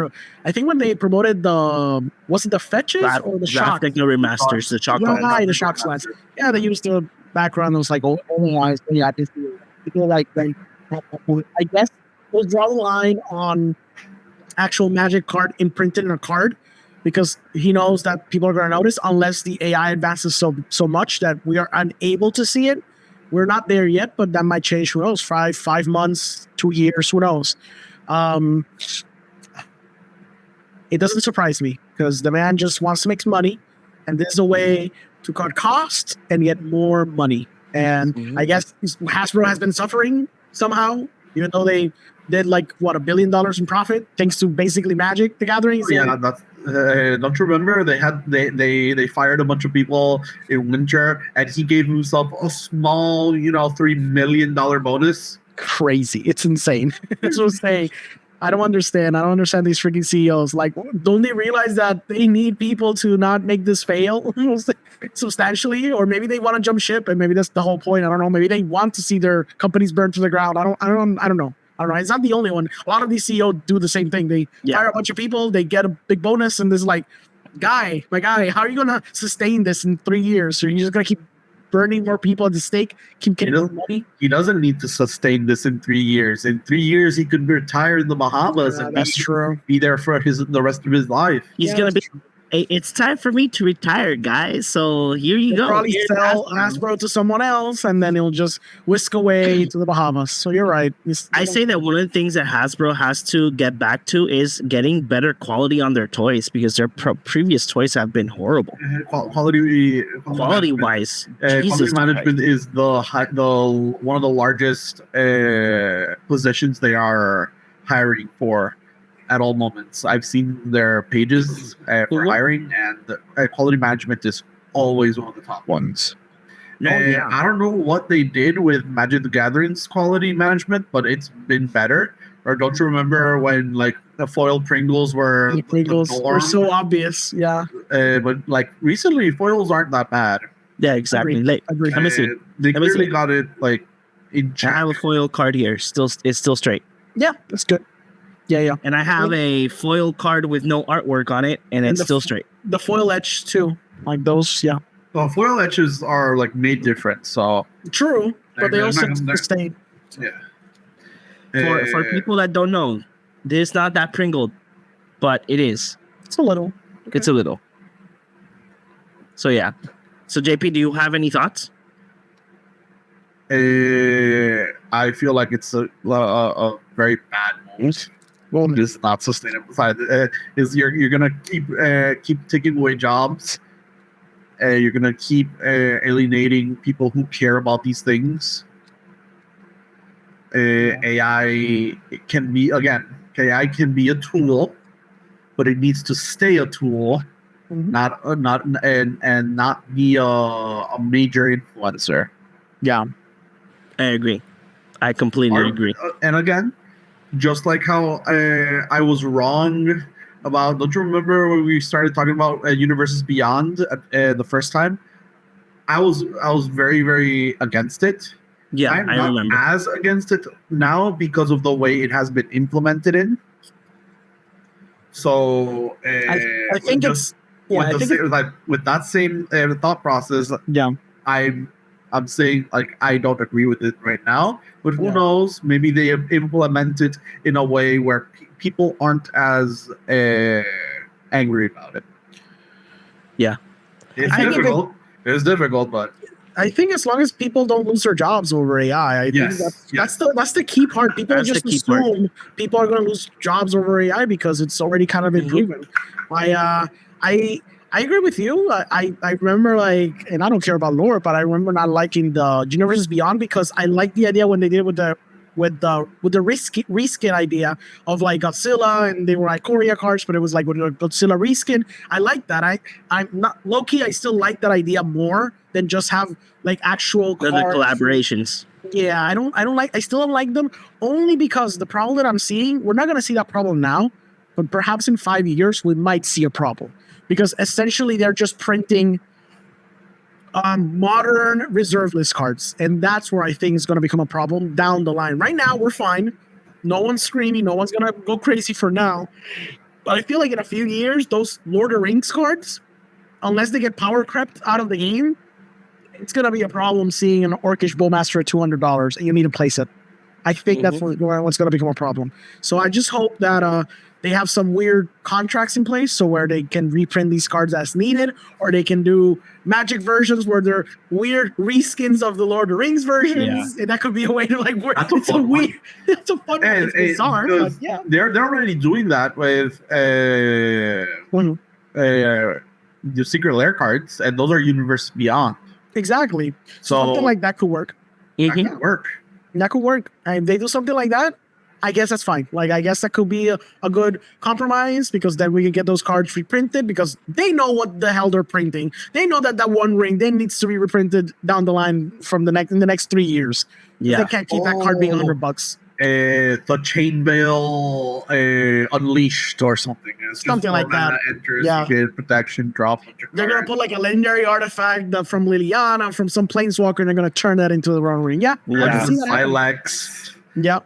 I think when they promoted was it the fetches or the shock? The remasters, the shock the shock slants. Yeah, they used the background. It was like, oh my, yeah, people like I guess we'll draw the line on actual Magic card imprinted in a card because he knows that people are going to notice unless the AI advances so much that we are unable to see it. We're not there yet, but that might change. Who knows? 5 months, 2 years, who knows? It doesn't surprise me because the man just wants to make money, and this is a way to cut costs and get more money. And I guess Hasbro has been suffering somehow, even though they did like $1 billion in profit thanks to basically Magic the Gathering. Yeah, that's. Don't you remember they fired a bunch of people in winter, and he gave himself a small, $3 million bonus. Crazy! It's insane. That's what I'm saying. I don't understand these freaking CEOs. Like, don't they realize that they need people to not make this fail substantially, or maybe they want to jump ship, and maybe that's the whole point. I don't know. Maybe they want to see their companies burn to the ground. I don't know. It's not the only one. A lot of these CEOs do the same thing. They hire a bunch of people, they get a big bonus, and there's like, my guy, how are you going to sustain this in 3 years? Are you just going to keep burning more people at the stake, keep getting more money? He doesn't need to sustain this in 3 years. In 3 years, he could retire in the Bahamas and that's true. Be there for the rest of his life. He's going to be... Hey, it's time for me to retire, guys. So here you go. Probably sell Hasbro to someone else, and then he'll just whisk away to the Bahamas. So you're right. I say that one of the things that Hasbro has to get back to is getting better quality on their toys because their previous toys have been horrible. Quality wise, quality management is the one of the largest positions they are hiring for. At all moments, I've seen their pages for hiring, and quality management is always one of the top ones. I don't know what they did with Magic the Gathering's quality management, but it's been better. Or don't you remember when like the foil Pringles were so obvious? Yeah, but like recently, foils aren't that bad. Yeah, exactly. Agreed. Let me see. They clearly got it like in check. I have a foil card here. It's still straight. Yeah, that's good. Yeah. And I have a foil card with no artwork on it, and it's still straight. The foil etch too, like those. Yeah. Well, foil etches are like made different, so true, but they also stay. Yeah. For people that don't know, this is not that Pringled, but it is. It's a little. Okay. It's a little. So yeah. So JP, do you have any thoughts? I feel like it's a very bad move. Well, it's not sustainable. Is you're gonna keep taking away jobs. You're gonna keep alienating people who care about these things. AI can be a tool, but it needs to stay a tool, not be a major influencer. Yeah, I agree. I completely agree. And again, just like how I was wrong about, don't you remember when we started talking about Universes Beyond the first time? I was very, very against it. Yeah, I'm I not remember. as against it now because of the way it has been implemented in. So I think with that same thought process. Yeah, I'm saying like I don't agree with it right now, but who knows? Maybe they implement it in a way where people aren't as angry about it. Yeah, it's difficult. It's difficult, but I think as long as people don't lose their jobs over AI, think that's the key part. People just assume people are going to lose jobs over AI because it's already kind of been proven. I agree with you. I remember and I don't care about lore, but I remember not liking the Universes Beyond because I like the idea when they did it with with the reskin idea of like Godzilla, and they were like Korea cards, but it was like with a Godzilla reskin. I like that. I'm not low key. I still like that idea more than just have like actual The cards. collaborations. Yeah, I still don't like them, only because the problem that I'm seeing, we're not going to see that problem now, but perhaps in 5 years we might see a problem, because essentially they're just printing modern reserve list cards, and that's where I think is going to become a problem down the line. Right now we're fine, no one's screaming, no one's going to go crazy for now, but I feel like in a few years those Lord of the Rings cards, unless they get power crept out of the game, it's going to be a problem seeing an Orcish Bowmaster at $200 and you need to place it. I think that's what's going to become a problem. So I just hope that they have some weird contracts in place, so where they can reprint these cards as needed, or they can do Magic versions where they're weird reskins of the Lord of the Rings versions. And that could be a way to like work. It's a weird, it's a fun one. It's bizarre, but yeah. They're already doing that with the Secret Lair cards, and those are Universe Beyond. Exactly. So something like that could work. That could work. That could work. And if they do something like that, I guess that's fine. Like, I guess that could be a good compromise, because then we can get those cards reprinted, because they know what the hell they're printing. They know that that one ring then needs to be reprinted down the line in the next 3 years. Yeah. They can't keep that card being $100. The Chainmail Unleashed or something. It's something like that. Enters, get protection, drop. They're going to put like a legendary artifact from Liliana, from some Planeswalker, and they're going to turn that into the wrong ring. Yeah. Silex. Yeah.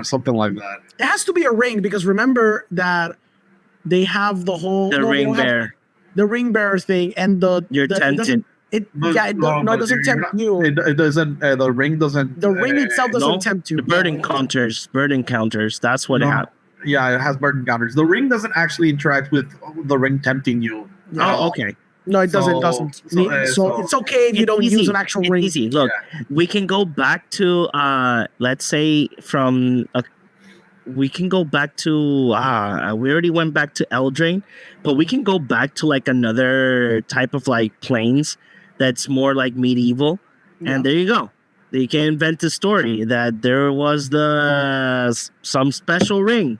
Something like that. It has to be a ring, because remember that they have the whole... The ring bearer. The ring bearer thing, and You're tempted. It doesn't tempt you. It doesn't. The ring doesn't. The ring itself doesn't tempt you. The bird encounters. That's what it has. Yeah, it has bird encounters. The ring doesn't actually interact with the ring tempting you. Oh, okay. No, it doesn't. So it's okay if you don't use an actual ring. Easy. Look, we can go back to let's say we can go back to we already went back to Eldraine, but we can go back to like another type of like planes that's more like medieval, and there you go. They can invent a story that there was some special ring.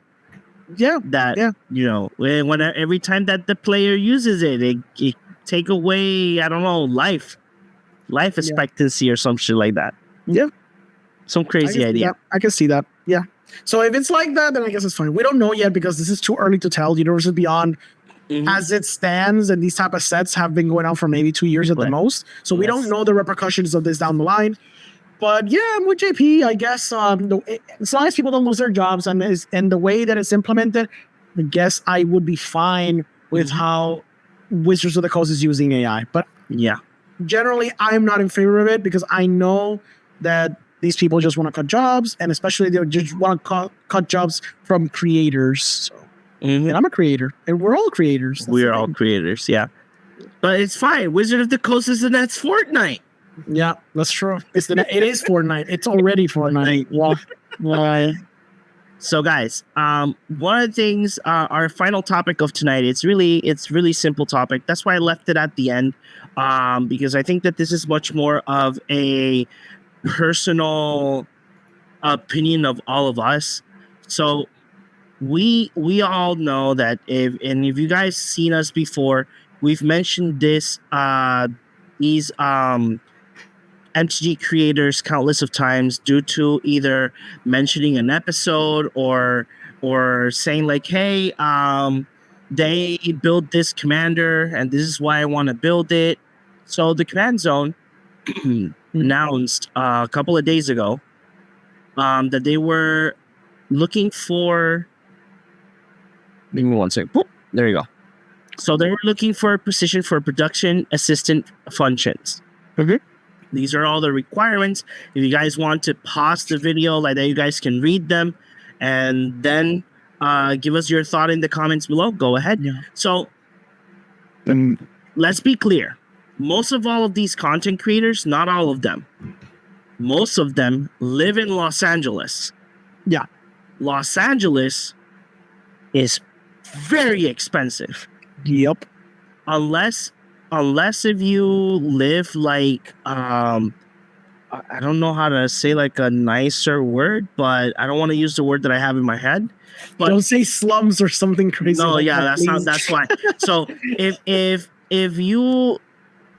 Yeah. Every time that the player uses it take away, I don't know, life expectancy or some shit like that. Yeah. Some crazy idea. I can see that. Yeah. So if it's like that, then I guess it's fine. We don't know yet, because this is too early to tell. Universes Beyond, as it stands, and these type of sets have been going on for maybe 2 years at the most. So we don't know the repercussions of this down the line. But yeah, I'm with JP. I guess as long as people don't lose their jobs and the way that it's implemented, I guess I would be fine with how Wizards of the Coast is using AI. But yeah, generally, I'm not in favor of it, because I know that these people just want to cut jobs, and especially they just want to cut jobs from creators. So, and I'm a creator, and we're all creators. We are all creators, yeah. But it's fine. Wizard of the Coast is the next Fortnite. Yeah, that's true. It is Fortnite. It's already Fortnite. Well, so guys, one of the things, our final topic of tonight, it's really simple topic. That's why I left it at the end, because I think that this is much more of a personal opinion of all of us. So we all know that if you guys seen us before, we've mentioned these MTG creators countless of times, due to either mentioning an episode or saying like, hey, they built this commander and this is why I want to build it. So the Command Zone announced a couple of days ago that they were looking for... Give me one second. Boop, there you go. So they were looking for a position for production assistant functions. These are all the requirements. If you guys want to pause the video like that, you guys can read them, and then give us your thought in the comments below. Go ahead. Yeah. So let's be clear. Most of all of these content creators, not all of them, most of them live in Los Angeles. Yeah. Los Angeles is very expensive. Yep. Unless if you live like I don't know how to say like a nicer word, but I don't want to use the word that I have in my head. But don't say slums or something crazy. no, like yeah, that, that's not. please. That's why. So if you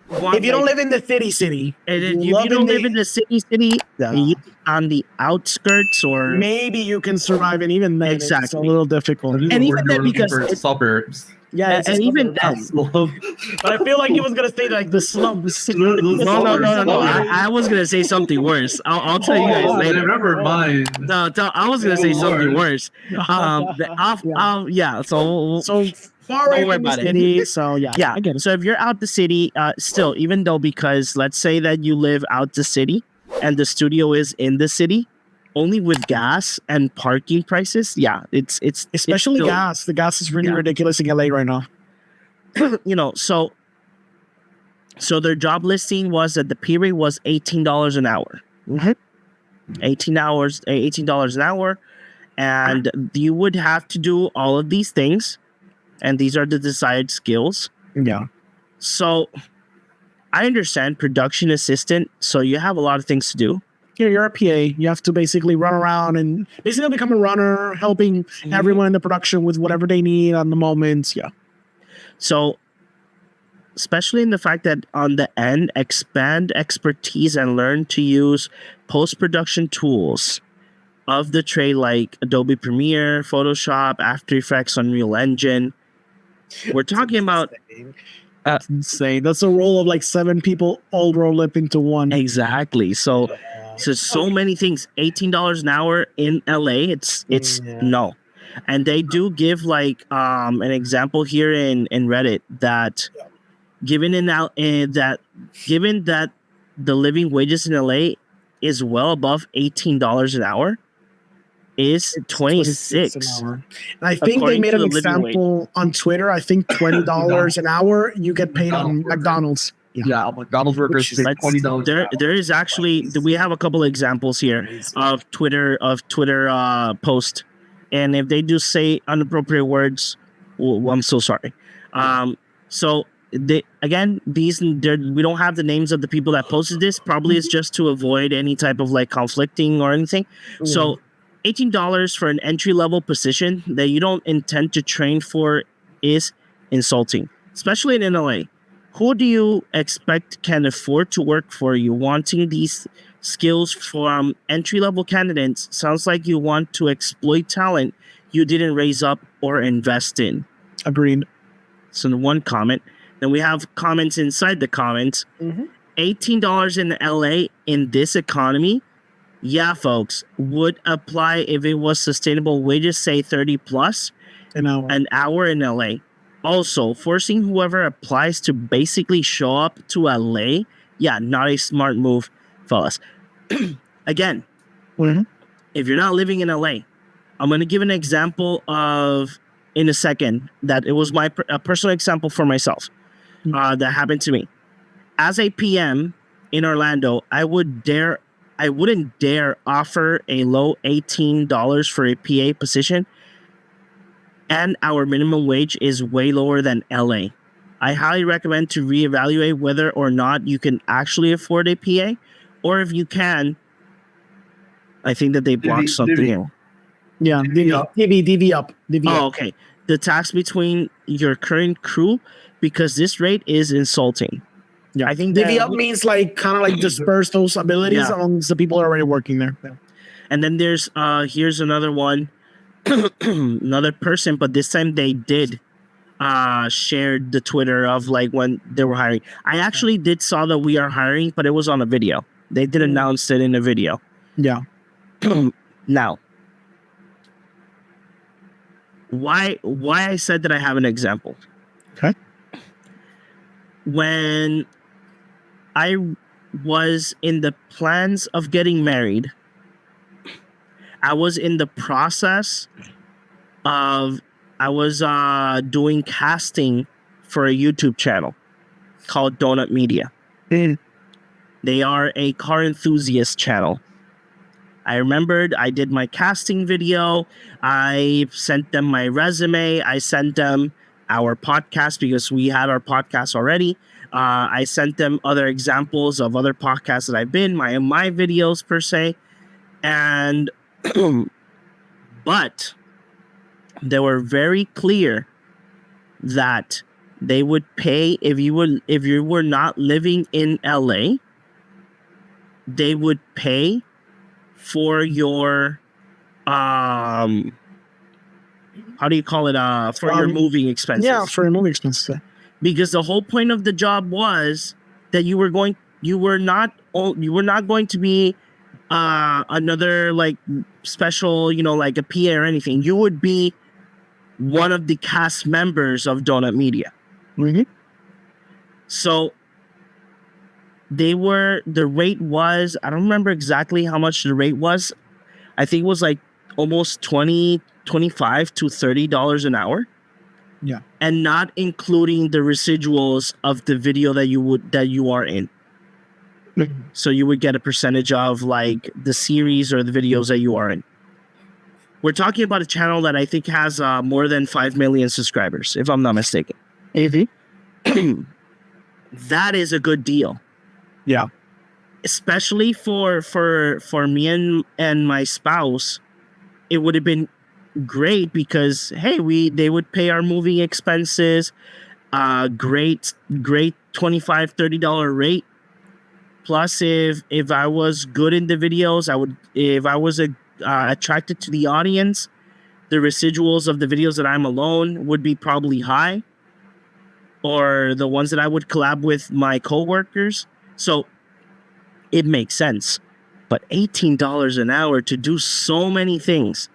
want, If you don't live in the city, and if you don't live in the city, yeah. and you on the outskirts or maybe you can survive, and even then it's a Exactly. little difficult. And even then, because it's suburbs. Yeah, and even then, but I feel like he was gonna say like the slums. no. I was gonna say something worse. I'll tell you guys later. Never mind. No, I was gonna say something worse. Yeah. So Far away don't worry from the about it. city, so yeah, yeah. I get it. So if you're out the city, still, even though because let's say that you live out the city and the studio is in the city, only with gas and parking prices, yeah, it's Especially still, gas. The gas is really ridiculous in LA right now. So their job listing was that the pay rate was $18 an hour. $18 an hour, and you would have to do all of these things, and these are the desired skills. Yeah. So I understand production assistant, so you have a lot of things to do. You're a PA. You have to basically run around and basically become a runner, helping everyone in the production with whatever they need on the moment. Yeah. So, especially in the fact that on the end, expand expertise and learn to use post-production tools of the trade like Adobe Premiere, Photoshop, After Effects, Unreal Engine. We're talking about... That's insane. That's a role of like 7 people all roll up into one. Exactly. So many things. $18 an hour in LA. It's no. And they do give like an example here in Reddit that given that the living wages in LA is well above $18 an hour, is 26 an hour. And I think they made an example on Twitter. I think $20 an hour you get paid on McDonald's. Yeah, McDonald's workers $20. There is actually, we have a couple of examples here of Twitter post, and if they do say inappropriate words, well, I'm so sorry. So we don't have the names of the people that posted this. Probably it's just to avoid any type of like conflicting or anything. So $18 for an entry-level position that you don't intend to train for is insulting, especially in LA. Who do you expect can afford to work for you? Wanting these skills from entry-level candidates sounds like you want to exploit talent you didn't raise up or invest in. Agreed. So the one comment. Then we have comments inside the comments. $18 in LA in this economy, yeah, folks, would apply if it was sustainable wages, say 30 plus an hour in LA. Also, forcing whoever applies to basically show up to LA, yeah, not a smart move, fellas. Again, if you're not living in LA, I'm going to give an example in a second that it was a personal example for myself that happened to me. As a PM in Orlando, I wouldn't dare offer a low $18 for a PA position, and our minimum wage is way lower than LA. I highly recommend to reevaluate whether or not you can actually afford a PA, or if you can, I think that they blocked something here. Yeah, DV up. Oh, okay. The tax between your current crew, because this rate is insulting. Yeah, I think divvy up means like kind of like disperse those abilities amongst the people already working there. Yeah. And then there's here's another one, another person, but this time they did share the Twitter of like when they were hiring. I actually did saw that we are hiring, but it was on a video. They did announce it in a video. Yeah. Now, why I said that I have an example. Okay. When I was in the plans of getting married, I was in the process of doing casting for a YouTube channel called Donut Media. They are a car enthusiast channel. I remembered I did my casting video. I sent them my resume. I sent them our podcast because we had our podcast already. I sent them other examples of other podcasts that I've been, my videos per se. And but they were very clear that they would pay if you were not living in LA, they would pay for your how do you call it, for your moving expenses. Yeah, for your moving expenses. Because the whole point of the job was that you were not going to be another like special, like a PA or anything. You would be one of the cast members of Donut Media. Mm-hmm. So the rate was, I don't remember exactly how much the rate was. I think it was like almost $25 to $30 an hour. Yeah. And not including the residuals of the video that you are in. Mm-hmm. So you would get a percentage of like the series or the videos that you are in. We're talking about a channel that I think has more than 5 million subscribers, if I'm not mistaken. Mm-hmm. That is a good deal. Yeah. Especially for me and my spouse, it would have been great because hey, they would pay our moving expenses, great $25-$30 rate. Plus, if I was good in the videos, if I was attracted to the audience, the residuals of the videos that I'm alone would be probably high, or the ones that I would collab with my coworkers. So it makes sense. But $18 an hour to do so many things,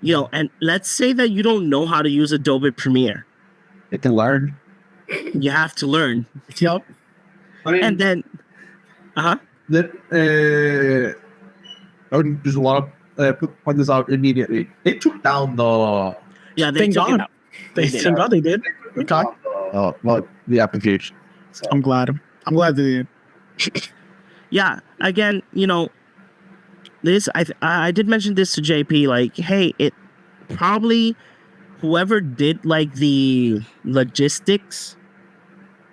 and let's say that you don't know how to use Adobe Premiere. You can learn. You have to learn. Yep. And then, There's a lot of point this out immediately. They took down the. Yeah, they Thank took it God. out. Thank God they did. Okay. The application. So. I'm glad they did. Yeah, again, this I did mention this to JP, like, hey, it probably whoever did like the logistics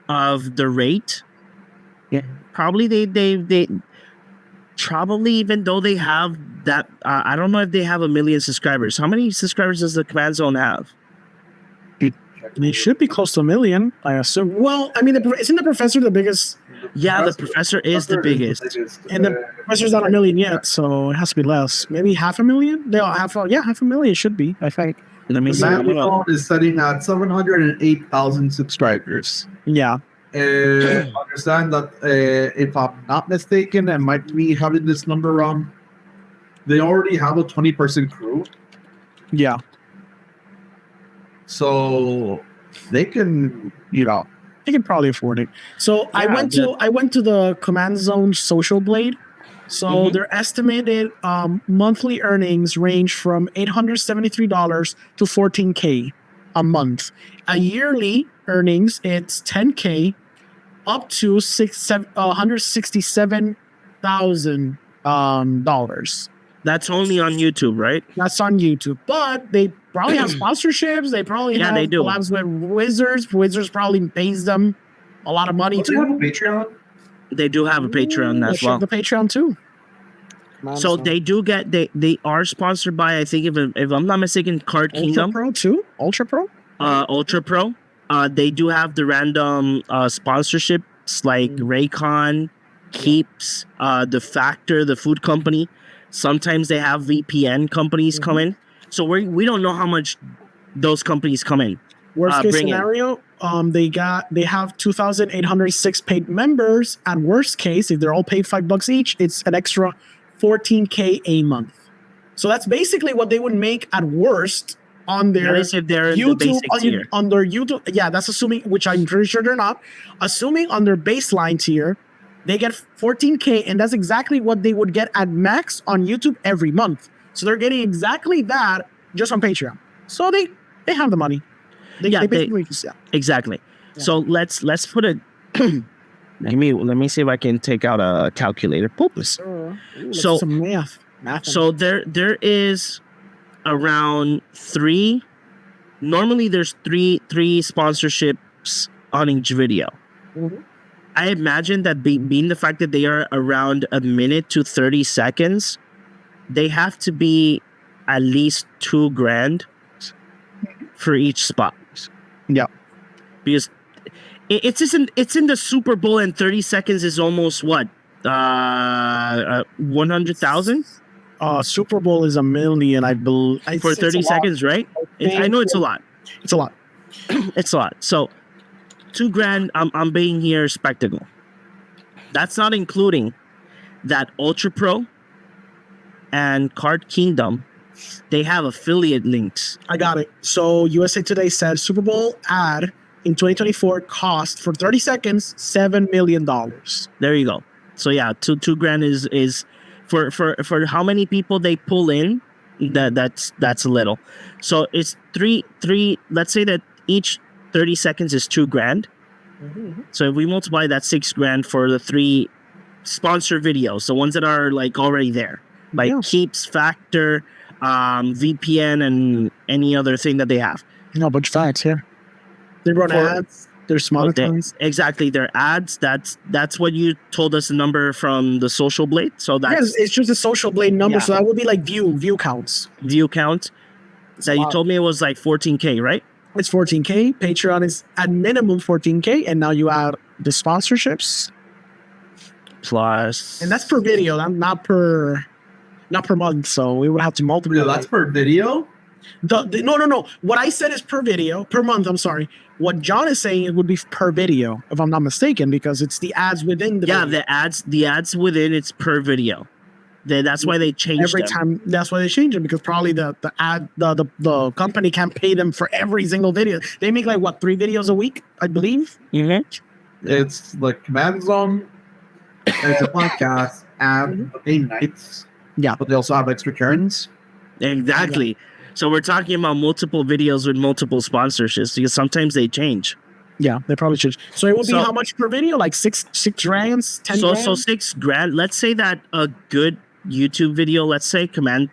of the rate, yeah, probably they probably, even though they have that, I don't know if they have 1 million subscribers. How many subscribers does the Command Zone have? They should be close to 1 million, I assume. Well, I mean, isn't the professor the biggest? Yeah, the professor is the biggest. And the professor's not 1 million yet, so it has to be less. Maybe 500,000? No, 500,000 should be, I think. Let me see. Matt is setting at 708,000 subscribers. Yeah. Understand that if I'm not mistaken, and might be having this number wrong, they already have a 20-person crew. Yeah. So they can, They can probably afford it. So I went to the Command Zone Social Blade. So their estimated monthly earnings range from $873 to $14K a month. A yearly earnings, it's $10K up to $167,000. That's only on YouTube, right? That's on YouTube, but they probably have sponsorships. They probably have they do. collabs with Wizards. Wizards probably pays them a lot of money too. They have a Patreon. They do have a Patreon as well. The Patreon too. So they do get they are sponsored by, I think, if I'm not mistaken, Card Kingdom. Ultra Pro too. Ultra Pro. Ultra Pro. They do have the random sponsorships like Raycon, Keeps, The Factor, the food company. Sometimes they have VPN companies come in. So we don't know how much those companies come in. Worst case scenario, they have 2,806 paid members. At worst case, if they're all paid $5 each, it's an extra $14K a month. So that's basically what they would make at worst on their if they're YouTube, the basic tier. on their YouTube. Yeah, that's assuming, which I'm pretty sure they're not. Assuming on their baseline tier, they get $14K, and that's exactly what they would get at max on YouTube every month. So they're getting exactly that just on Patreon. So they have the money. Exactly. Yeah. So let's put it. let me see if I can take out a calculator. Poops. So some math. So there is around 3 normally there's three sponsorships on each video. Mhm. I imagine that being the fact that they are around a minute to 30 seconds, they have to be at least $2,000 for each spot. Yeah. Because it's in the Super Bowl, and 30 seconds is almost what? 100,000 Super Bowl is $1 million, I believe. for 30 seconds, right? I know it's a lot. It's a lot. It's a lot. So $2,000, I'm being here spectacle. That's not including that Ultra Pro and Card Kingdom. They have affiliate links. I got it. So USA Today said Super Bowl ad in 2024 cost for 30 seconds $7 million. There you go. So yeah, $2,000 is for how many people they pull in. That's a little. So it's three. Let's say that each 30 seconds is $2,000. Mm-hmm. So if we multiply that $6,000 for the 3 sponsor videos, the ones that are like already there, like Keeps, Factor, VPN, and any other thing that they have. No, bunch of ads here. They run ads. They're monetized. Exactly, their ads. That's what you told us the number from the Social Blade. So that's it's just a Social Blade number. So that would be like view counts. View count. So you told me it was like 14K, right? It's 14K. Patreon is at minimum 14K, and now you add the sponsorships plus, and that's per video. Not per month. So we would have to multiply. Yeah, that's per video. No. What I said is per video, per month. I'm sorry. What John is saying, it would be per video, if I'm not mistaken, because it's the ads within the video. the ads within it's per video. That's why they changed every them. time. That's why they change them, because probably the company can't pay them for every single video. They make like 3 videos a week, I believe. Mm-hmm. It's like Command Zone. It's a podcast and game nights. Yeah, but they also have extra turns. Exactly. Yeah. So we're talking about multiple videos with multiple sponsorships, because sometimes they change. Yeah, they probably change. So it would be how much per video? Like $6,000, $10,000? So $6,000. Let's say that a good YouTube video, let's say Command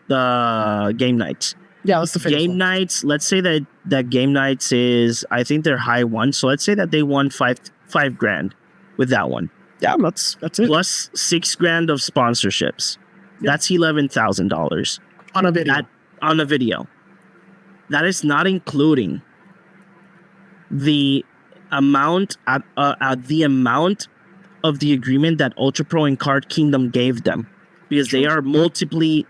Game Nights. Yeah, that's the Game Nights. Let's say that Game Nights is, I think they're high one. So let's say that they won $5,000 with that one. Yeah, that's it. Plus $6,000 of sponsorships. Yep. That's $11,000 on a video. On a video. That is not including the amount of the agreement that Ultra Pro and Card Kingdom gave them, because they are multiply.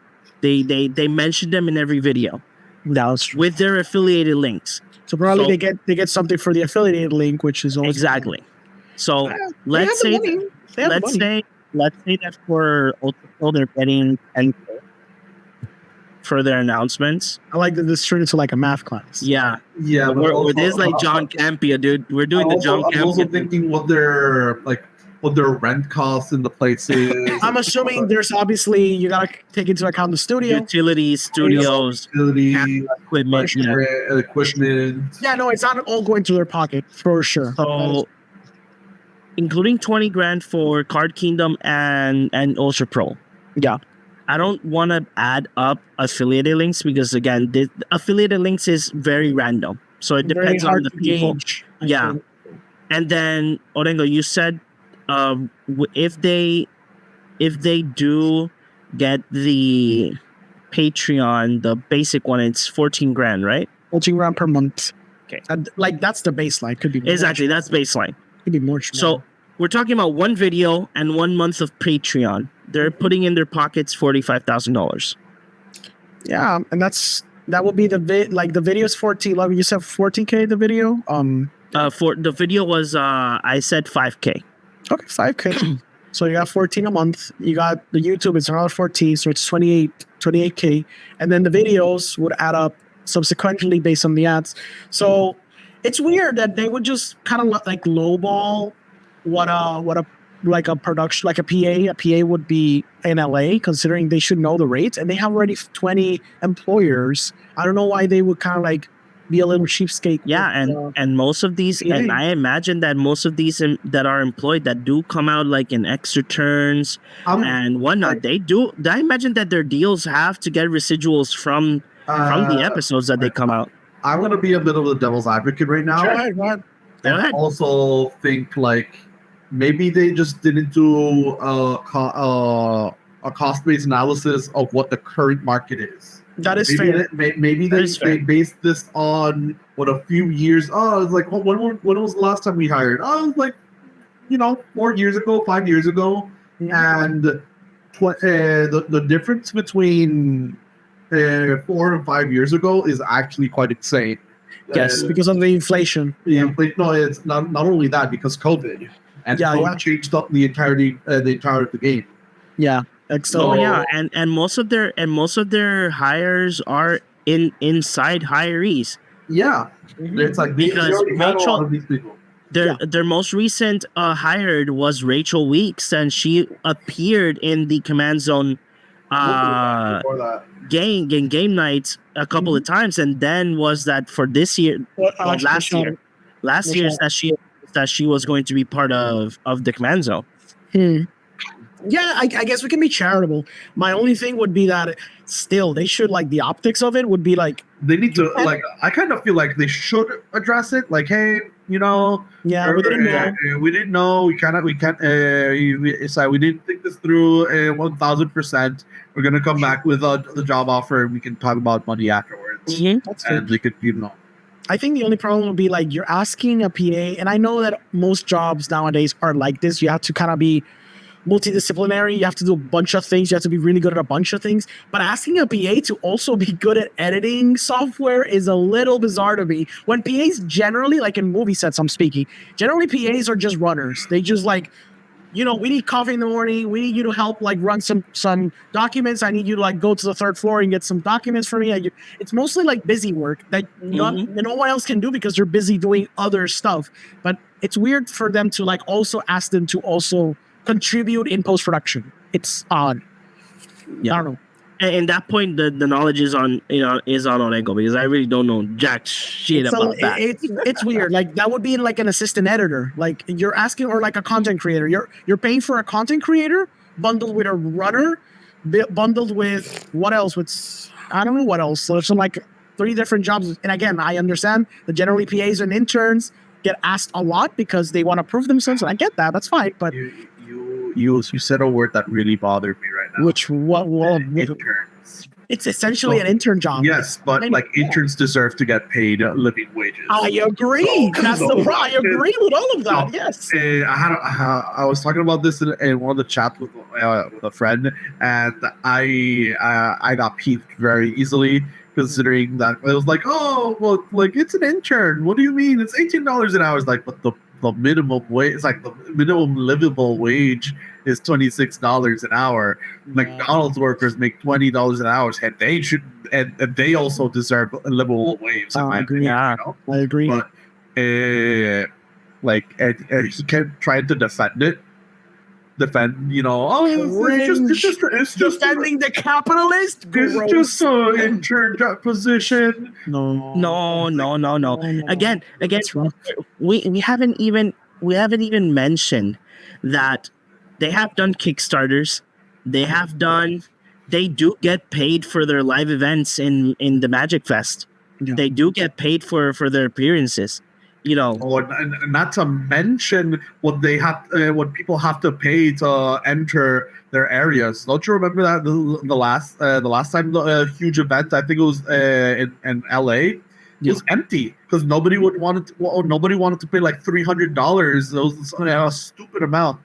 They mention them in every video. That's true. With their affiliated links. So probably they get something for the affiliated link, which is also exactly. So let's say that for Ultra Pro they're getting 10K for their announcements. I like that this turned into like a math class. Yeah. This is like John Campia, dude. We're doing the John Campia. I'm also thinking what their rent costs in the places. I'm assuming there's obviously, you gotta take into account the studio, utilities, studios, equipment. Yeah, no, it's not all going to their pocket for sure. So, including $20,000 for Card Kingdom and Ultra Pro. Yeah. I don't want to add up affiliated links, because again, the affiliated links is very random. So it depends on the people. Yeah. And then Orengo, you said if they do get the Patreon, the basic one, it's $14,000, right? $14,000 per month. Okay. Like that's the baseline. Could be more. Exactly, that's baseline. Could be more. So we're talking about 1 video and 1 month of Patreon. They're putting in their pockets $45,000. Yeah, and that would be the video is 14. Like you said, 14K the video. For the video was I said 5K. Okay, 5K. So you got 14 a month. You got the YouTube, it's around 14, so it's 28K, and then the videos would add up subsequently based on the ads. So it's weird that they would just kind of like lowball what a like a production, like a PA would be in LA, considering they should know the rates, and they have already 20 employers. I don't know why they would kind of like be a little cheapskate. Yeah, and most of these, PA. And I imagine that most of these that are employed that do come out like in extra turns and whatnot, they do. I imagine that their deals have to get residuals from the episodes that they come out. I'm gonna be a bit of the devil's advocate right now. Go ahead, go ahead. Go And ahead. also think like maybe they just didn't do a cost-based analysis of what the current market is. That is Maybe fair. maybe That they, is fair. they based this on what a few years. Oh, it's like when was the last time we hired? Oh, it was like 4 years ago, 5 years ago, and the difference between 4 and 5 years ago is actually quite insane. Yes, And because of the inflation. no, it's not only that because COVID and Yeah, COVID yeah. changed up the entirety of the game. Yeah. Oh So yeah, and most of their hires are inside hirees. Yeah, it's like they Because already had a lot Rachel- of these people. Their most recent hired was Rachel Weeks, and she appeared in the Command Zone Before that. game nights a couple of times, and then was that for this year, last year that she was going to be part of the Command Zone. Yeah, I guess we can be charitable. My only thing would be that still they should like the optics of it would be like They need to I kind of feel like they should address it. Like, hey, yeah, we didn't know. we didn't know. We can't. It's like we didn't think this through. 1,000%. We're gonna come back with the job offer, and we can talk about money afterwards. That's fair. And they could, I think the only problem would be like you're asking a PA, and I know that most jobs nowadays are like this. You have to kind of be multidisciplinary. You have to do a bunch of things. You have to be really good at a bunch of things. But asking a PA to also be good at editing software is a little bizarre to me. When PAs generally, like in movie sets, I'm speaking, generally PAs are just runners. They just like, we need coffee in the morning. We need you to help like run some documents. I need you to like go to the third floor and get some documents for me. It's mostly like busy work that no one else can do because they're busy doing other stuff. But it's weird for them to like also ask them to also contribute in post-production. It's odd. Yeah. I don't know. And that point, the knowledge is on Onego, because I really don't know jack shit about that. It's weird. Like that would be like an assistant editor. Like you're asking, or like a content creator. You're paying for a content creator bundled with a runner, bundled with what else? I don't know what else. So there's some like 3 different jobs. And again, I understand that generally PAs and interns get asked a lot because they want to prove themselves. And I get that. That's fine. But you said a word that really bothered me right now. Interns. It's essentially an intern job. Yes, but interns deserve to get paid living wages. I agree. That's the problem. I agree with all of that. Yes. I was talking about this in one of the chats with a friend, and I got peeved very easily, considering that it was like, oh, well, like it's an intern. What do you mean? It's $18 an hour. It's like, but the minimum wage, it's like the minimum livable wage is $26 an hour. McDonald's workers make $20 an hour, and they should, and they also deserve a livable wage. I agree. Yeah, I agree. But he kept trying to defend it. It's just defending the capitalist. It's just an intern position. No. Again, That's wrong. we haven't even mentioned that they have done Kickstarters. They do get paid for their live events in the Magic Fest. Yeah. They do get paid for their appearances. And not to mention what people have to pay to enter their areas. Don't you remember that the last time the huge event? I think it was in LA. It was empty because nobody wanted to pay like $300. It was a stupid amount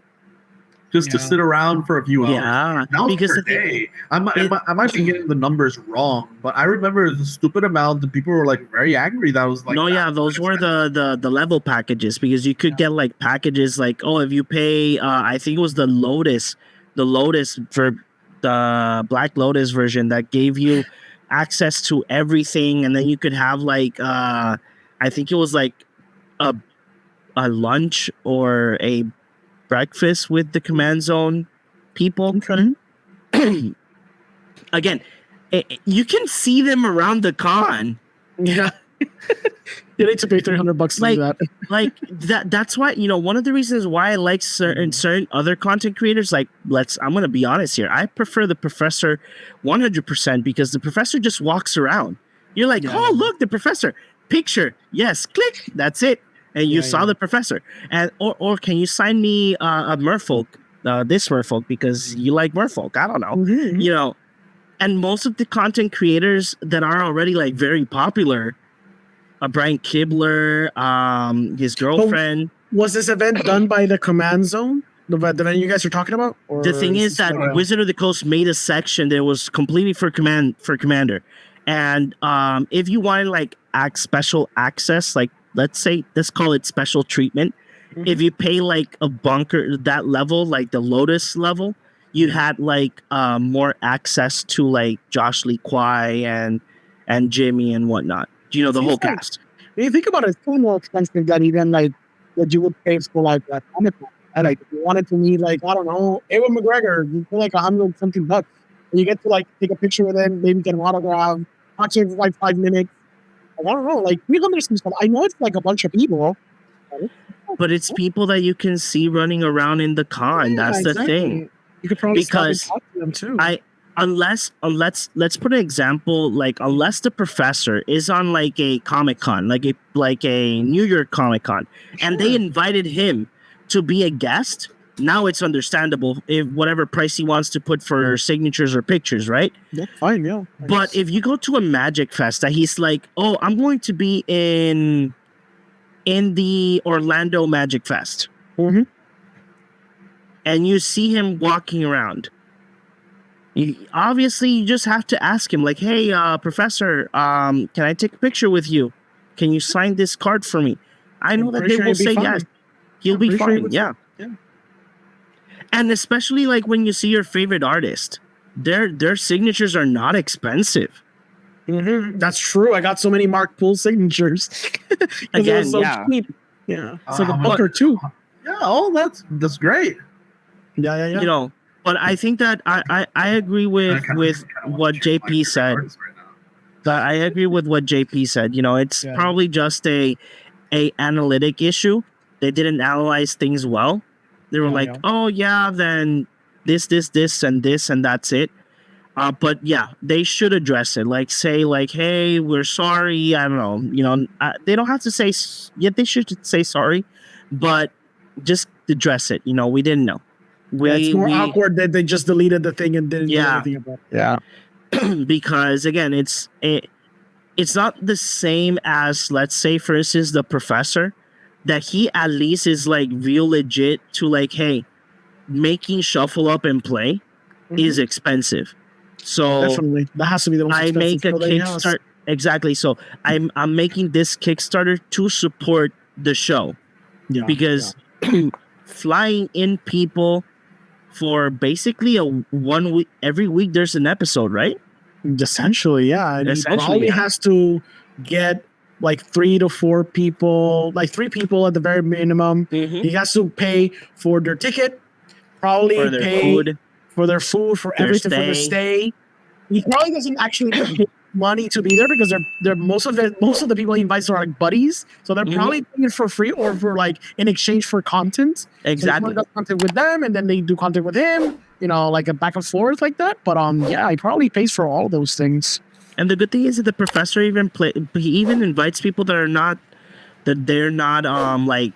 just to sit around for a few hours. Yeah, now because per day. I might be getting the numbers wrong, but I remember the stupid amount, and people were like very angry. That was like, those were the level packages, because you could get like packages like, oh, if you pay, I think it was the Lotus for the Black Lotus version that gave you access to everything, and then you could have like I think it was like a lunch or a breakfast with the Command Zone people. Again, you can see them around the con. Yeah. You need to pay $300 to do that. That's why, one of the reasons why I like certain other content creators, I'm gonna be honest here. I prefer the Professor 100%, because the Professor just walks around. You're like, oh, look, the Professor. picture. Yes, click. That's it. And you saw the professor. And or can you sign me a merfolk, this merfolk, because you like merfolk? I don't know. Mm-hmm. You know, and most of the content creators that are already like very popular, Brian Kibler, his girlfriend. Was this event done by the Command Zone? The venue you guys are talking about? Or The thing is that Wizard of the Coast made a section that was completely for Commander, and if you wanted like special access, like let's call it special treatment. Mm-hmm. If you pay like a bunker that level, like the Lotus level, you had like more access to like Josh Lee Kwai and Jimmy and whatnot. You know, the whole cast. When you think about it, it's still more expensive than even like that you would pay for like that. And like if you wanted to meet like, I don't know, Ewan McGregor, you pay like $100 something bucks. And you get to like take a picture with him, maybe get an autograph, watch it for like 5 minutes. Like, I don't know, like 300 some stuff. I know it's like a bunch of people. But it's people that you can see running around in the con. Yeah, That's the thing. You could probably Because stop and talk to them too. Unless let's put an example, like unless the professor is on like a Comic-Con, like a New York Comic-Con, and they invited him to be a guest, now it's understandable if whatever price he wants to put for signatures or pictures, right? Yeah, fine, yeah. But if you go to a Magic Fest that he's like, oh, I'm going to be in the Orlando Magic Fest, Mm-hmm. and you see him walking around, obviously you just have to ask him like, hey, professor, can I take a picture with you? Can you sign this card for me? I know that they will say yes. He'll be fine. Yeah. And especially like when you see your favorite artist, their signatures are not expensive. Mm-hmm. That's true. I got so many Mark Poole signatures. Again, so yeah. cheap. Yeah. So the Booker too. Yeah. Oh, that's great. Yeah. You know, but I think that I agree with what JP said. That I agree with what JP said. You know, it's probably just a analytic issue. They didn't analyze things well. They were oh yeah, then this, and this, and that's it. But yeah, they should address it. Like say like, hey, we're sorry. I don't know. You know, they don't have to say. Yet they should say sorry, but just address it. You know, we didn't know. It's more awkward that they just deleted the thing and didn't do anything about it. Yeah. Because again, it's not the same as, let's say, for instance, the professor, that he at least is like real legit to like, hey, making Shuffle Up and Play is expensive. So definitely that has to be the most expensive. I make a Kickstarter. Exactly. So I'm making this Kickstarter to support the show. Yeah. Because flying in people for basically a 1 week, every week there's an episode, right? Essentially, yeah. And he probably has to get like 3 to 4 people, like 3 people at the very minimum. Mm-hmm. He has to pay for their ticket, probably For their pay food. for their food, for Their everything, for their stay. He probably doesn't actually pay money to be there because they're most of the people he invites are like buddies, so they're probably paying it for free or for like in exchange for content. Exactly. So he does content with them, and then they do content with him. You know, like a back and forth like that. But yeah, he probably pays for all those things. And the good thing is that the professor he even invites people that they're not like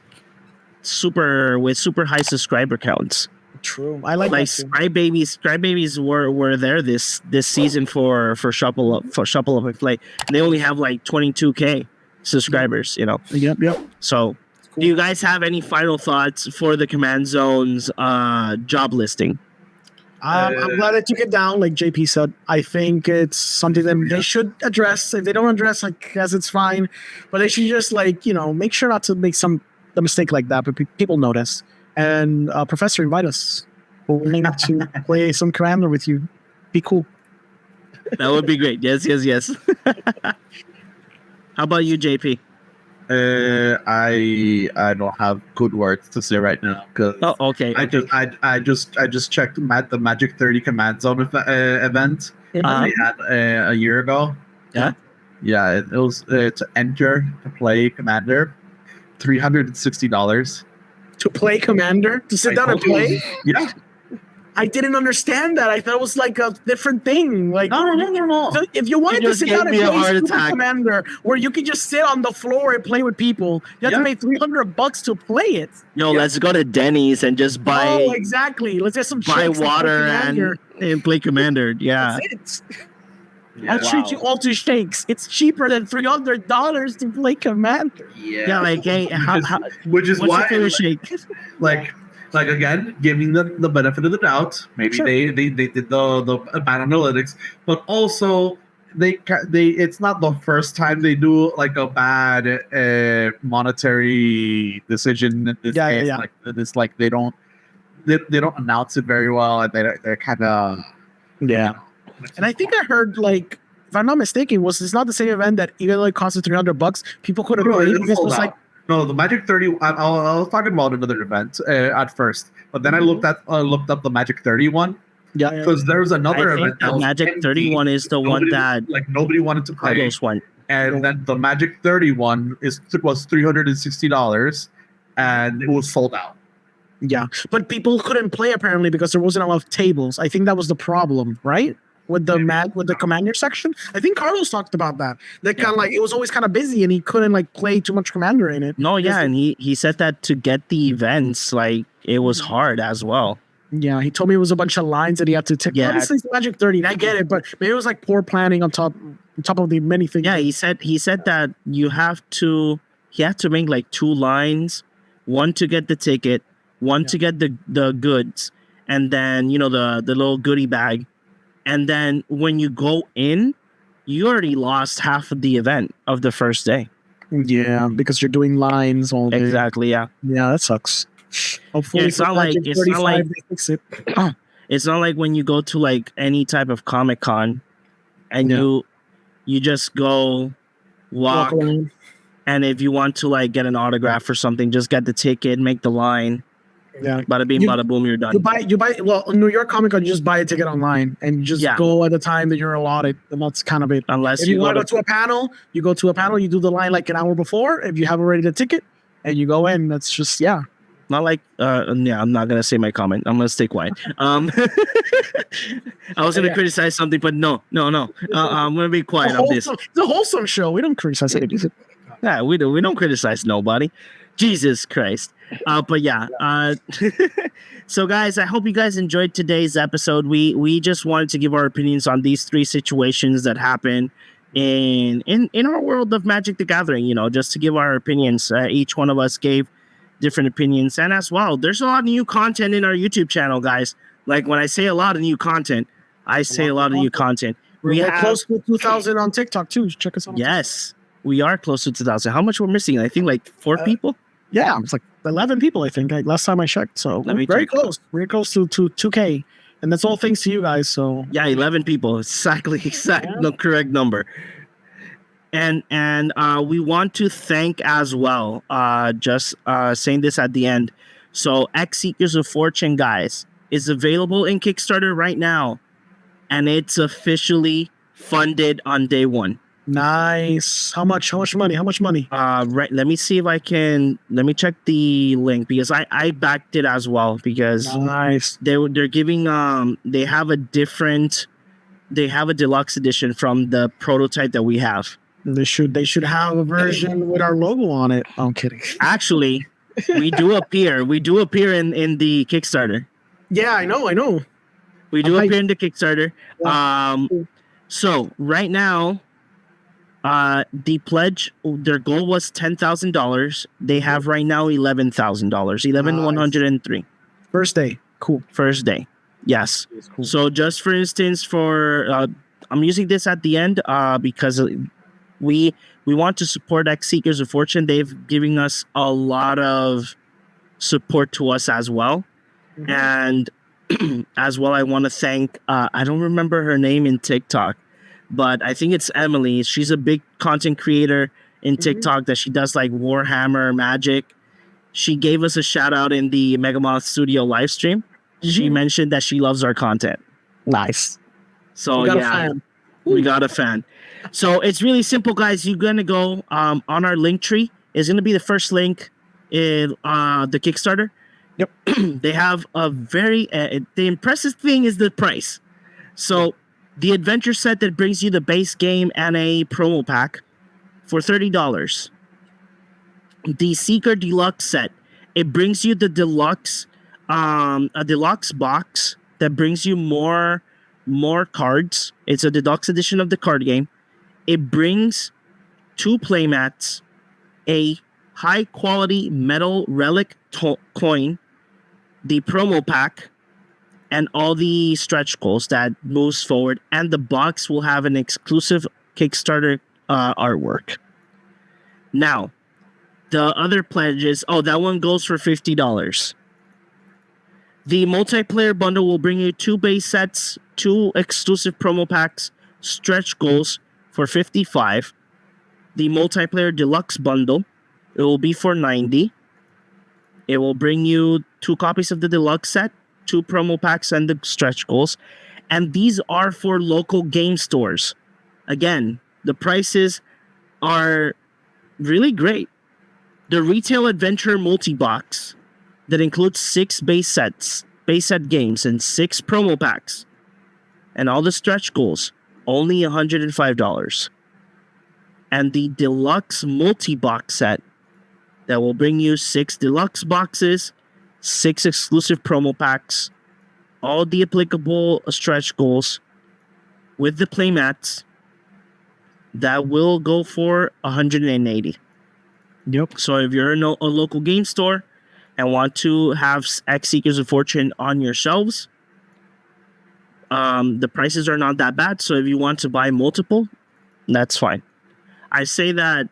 super high subscriber counts. True, I like that too. Crybabies were there this season for Shuffle Up and Play. And they only have like 22K subscribers. You know. Yep. So, do you guys have any final thoughts for the Command Zone's job listing? I'm glad I took it down, like JP said. I think it's something that they should address. If they don't address, I guess it's fine. But they should just like, you know, make sure not to make the mistake like that. But people notice. And Professor, invite us. We're willing to play some Commander with you. Be cool. That would be great. Yes. How about you, JP? I don't have good words to say right now because okay. I just checked the Magic 30 Command Zone event they had a year ago. Yeah. It was to enter to play Commander, $360 to play Commander, to sit down and play. Yeah. I didn't understand that. I thought it was like a different thing. Like, No. so if you wanted to just sit gave down and me a play heart Super attack. Commander, where you could just sit on the floor and play with people, you have to pay $300 to play it. Yo, let's go to Denny's and just buy Oh, exactly. Let's get some buy shakes and play water Commander. and play Commander. Yeah. That's it. Yeah. I'll treat you all to shakes. It's cheaper than $300 to play Commander. Yeah, like hey, Which is what's why, your favorite shake? like again, giving them the benefit of the doubt. Maybe Sure. they did the bad analytics, but also they it's not the first time they do like a bad monetary decision. In this case. Yeah. Like it's like they don't announce it very well, and they're kind of And I think I heard, like, if I'm not mistaken, it's not the same event that even though it costed $300, people couldn't play it because it was like, no, the Magic 30. I was talking about another event at first, but then I looked up the Magic 30 one yeah. because there was another I think event. That the was Magic empty. 31 is the one that like nobody wanted to play, Carlos won. and then the Magic 31 was $360, and it was sold out. Yeah, but people couldn't play apparently because there wasn't enough tables. I think that was the problem, right? With the Commander section. I think Carlos talked about that. That kind of like it was always kind of busy and he couldn't like play too much Commander in it. No, yeah, and he said that to get the events, like it was hard as well. Yeah, he told me it was a bunch of lines that he had to take. Yeah. Obviously, it's Magic 30, and I get it, but maybe it was like poor planning on top of the many things. Yeah, he said that he had to make like 2 lines, one to get the ticket, one to get the goods, and then the little goodie bag. And then when you go in, you already lost half of the event of the first day. Yeah, because you're doing lines all day. Exactly, yeah. Yeah, that sucks. Hopefully, Yeah, it's not like they fix it. It's not like when you go to like any type of Comic-Con and you just go walk around. and if you want to like get an autograph or something, just get the ticket, make the line. Yeah. Bada bing, bada boom, you're done. You buy well in New York Comic Con, you just buy a ticket online and you just go at the time that you're allotted, and that's kind of it. Unless if you want to go to a panel, you go to a panel, you do the line like an hour before. If you have already the ticket and you go in, that's just not like I'm not gonna say my comment. I'm gonna stay quiet. I was gonna criticize something, but no. I'm gonna be quiet on this. It's a wholesome show. We don't criticize it. Yeah, we don't criticize nobody. Jesus Christ. But yeah. So guys, I hope you guys enjoyed today's episode. We just wanted to give our opinions on these 3 situations that happen in our world of Magic the Gathering, just to give our opinions. Each one of us gave different opinions, and as well, there's a lot of new content in our YouTube channel, guys. Like when I say a lot of new content, I say a lot of new content. We're close to 2,000 on TikTok too. Check us out. Yes, we are close to 2,000. How much we're missing? I think like 4 people. Yeah, it's like 11 people, I think. Like last time I checked. So we're very close. We're close to 2K. And that's all thanks to you guys. So yeah, 11 people. The correct number. And we want to thank as well, just saying this at the end. So X Seekers of Fortune, guys, is available in Kickstarter right now. And it's officially funded on day 1. Nice. How much money? Right. Let me see if I can. Let me check the link because I backed it as well because nice. They're giving they have a deluxe edition from the prototype that we have. They should have a version with our logo on it. I'm kidding. Actually, we do appear in the Kickstarter. Yeah, I know. We do appear in the Kickstarter. So right now, the pledge, their goal was $10,000. They have right now $11,000, $11,103. First day, cool. First day, yes. Cool. So just for instance, I'm using this at the end because we want to support X Seekers of Fortune. They've given us a lot of support to us as well, and as well, I want to thank. I don't remember her name in TikTok, but I think it's Emily. She's a big content creator in TikTok that she does like Warhammer Magic. She gave us a shout out in the Megamoth Studio live stream. She mentioned that she loves our content. Nice. So we got a fan. So it's really simple, guys. You're gonna go on our link tree. Is gonna be the first link in the Kickstarter. Yep. They have a very the impressive thing is the price. So the adventure set that brings you the base game and a promo pack for $30. The Seeker Deluxe set, it brings you the deluxe a deluxe box that brings you more cards. It's a deluxe edition of the card game. It brings 2 playmats, a high quality metal relic coin, the promo pack, and all the stretch goals that moves forward. And the box will have an exclusive Kickstarter artwork. Now, the other pledges, that one goes for $50. The multiplayer bundle will bring you 2 base sets, 2 exclusive promo packs, stretch goals for $55. The multiplayer deluxe bundle, it will be for $90. It will bring you 2 copies of the deluxe set, 2 promo packs, and the stretch goals. And these are for local game stores. Again, the prices are really great. The Retail Adventure multi-box that includes 6 base set games, and 6 promo packs, and all the stretch goals, only $105. And the Deluxe multi-box set that will bring you 6 deluxe boxes, 6 exclusive promo packs, all the applicable stretch goals with the playmats, that will go for $180. Yep. So if you're in a local game store and want to have X Seekers of Fortune on your shelves, the prices are not that bad. So if you want to buy multiple, that's fine. I say that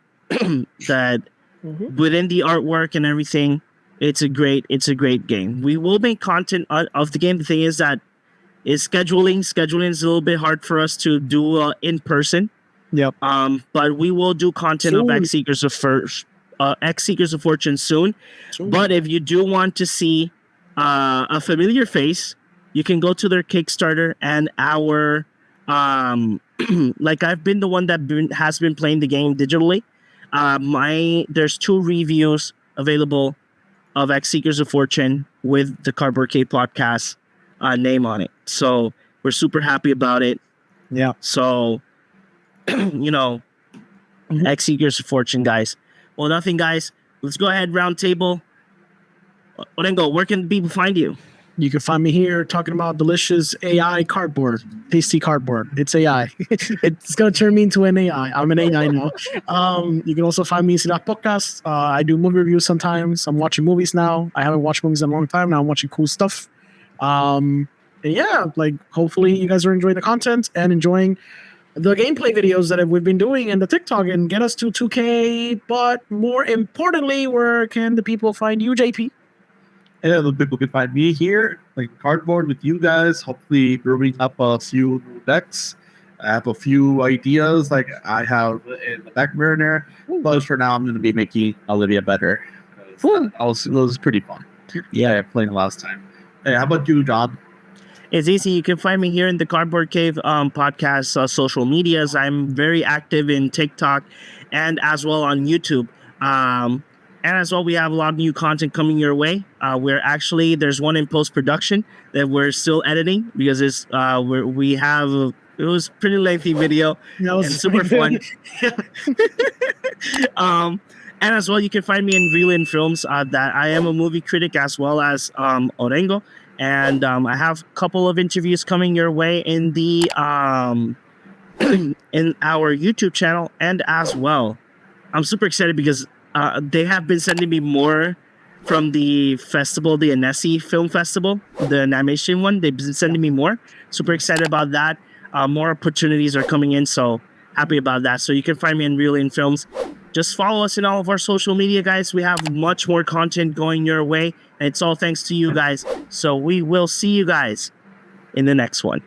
that within the artwork and everything, it's a great game. We will make content of the game. The thing is that scheduling is a little bit hard for us to do in person. Yep. But we will do content of X Seekers of Fortune soon. But if you do want to see a familiar face, you can go to their Kickstarter and our like I've been the one that has been playing the game digitally. There's 2 reviews available of X Seekers of Fortune with the Cardboard Cave podcast name on it. So we're super happy about it. Yeah. So X Seekers of Fortune, guys. Well, nothing, guys. Let's go ahead, round table. Orengo, where can people find you? You can find me here talking about delicious AI cardboard, tasty cardboard. It's AI. It's going to turn me into an AI. I'm an AI now. You can also find me in that podcast. I do movie reviews sometimes. I'm watching movies now. I haven't watched movies in a long time. Now I'm watching cool stuff. And yeah, hopefully you guys are enjoying the content and enjoying the gameplay videos that we've been doing and the TikTok and get us to 2K. But more importantly, where can the people find you, JP? And other people can find me here, cardboard with you guys, hopefully brewing up a few new decks. I have a few ideas I have in the back burner, but for now I'm going to be making Olivia better. It was pretty fun. Yeah, playing last time. Hey, how about you, John? It's easy. You can find me here in the Cardboard Cave podcast social medias. I'm very active in TikTok and as well on YouTube. And as well, we have a lot of new content coming your way. There's one in post-production that we're still editing because it was pretty lengthy video and super fun. And as well, you can find me in Reel In Films. That I am a movie critic as well as Orengo. And I have a couple of interviews coming your way in the in our YouTube channel. And as well, I'm super excited because they have been sending me more from the festival, the Annecy Film Festival, the animation one. They've been sending me more. Super excited about that. More opportunities are coming in, so happy about that. So you can find me in Reel In Films. Just follow us in all of our social media, guys. We have much more content going your way, and it's all thanks to you guys. So we will see you guys in the next one.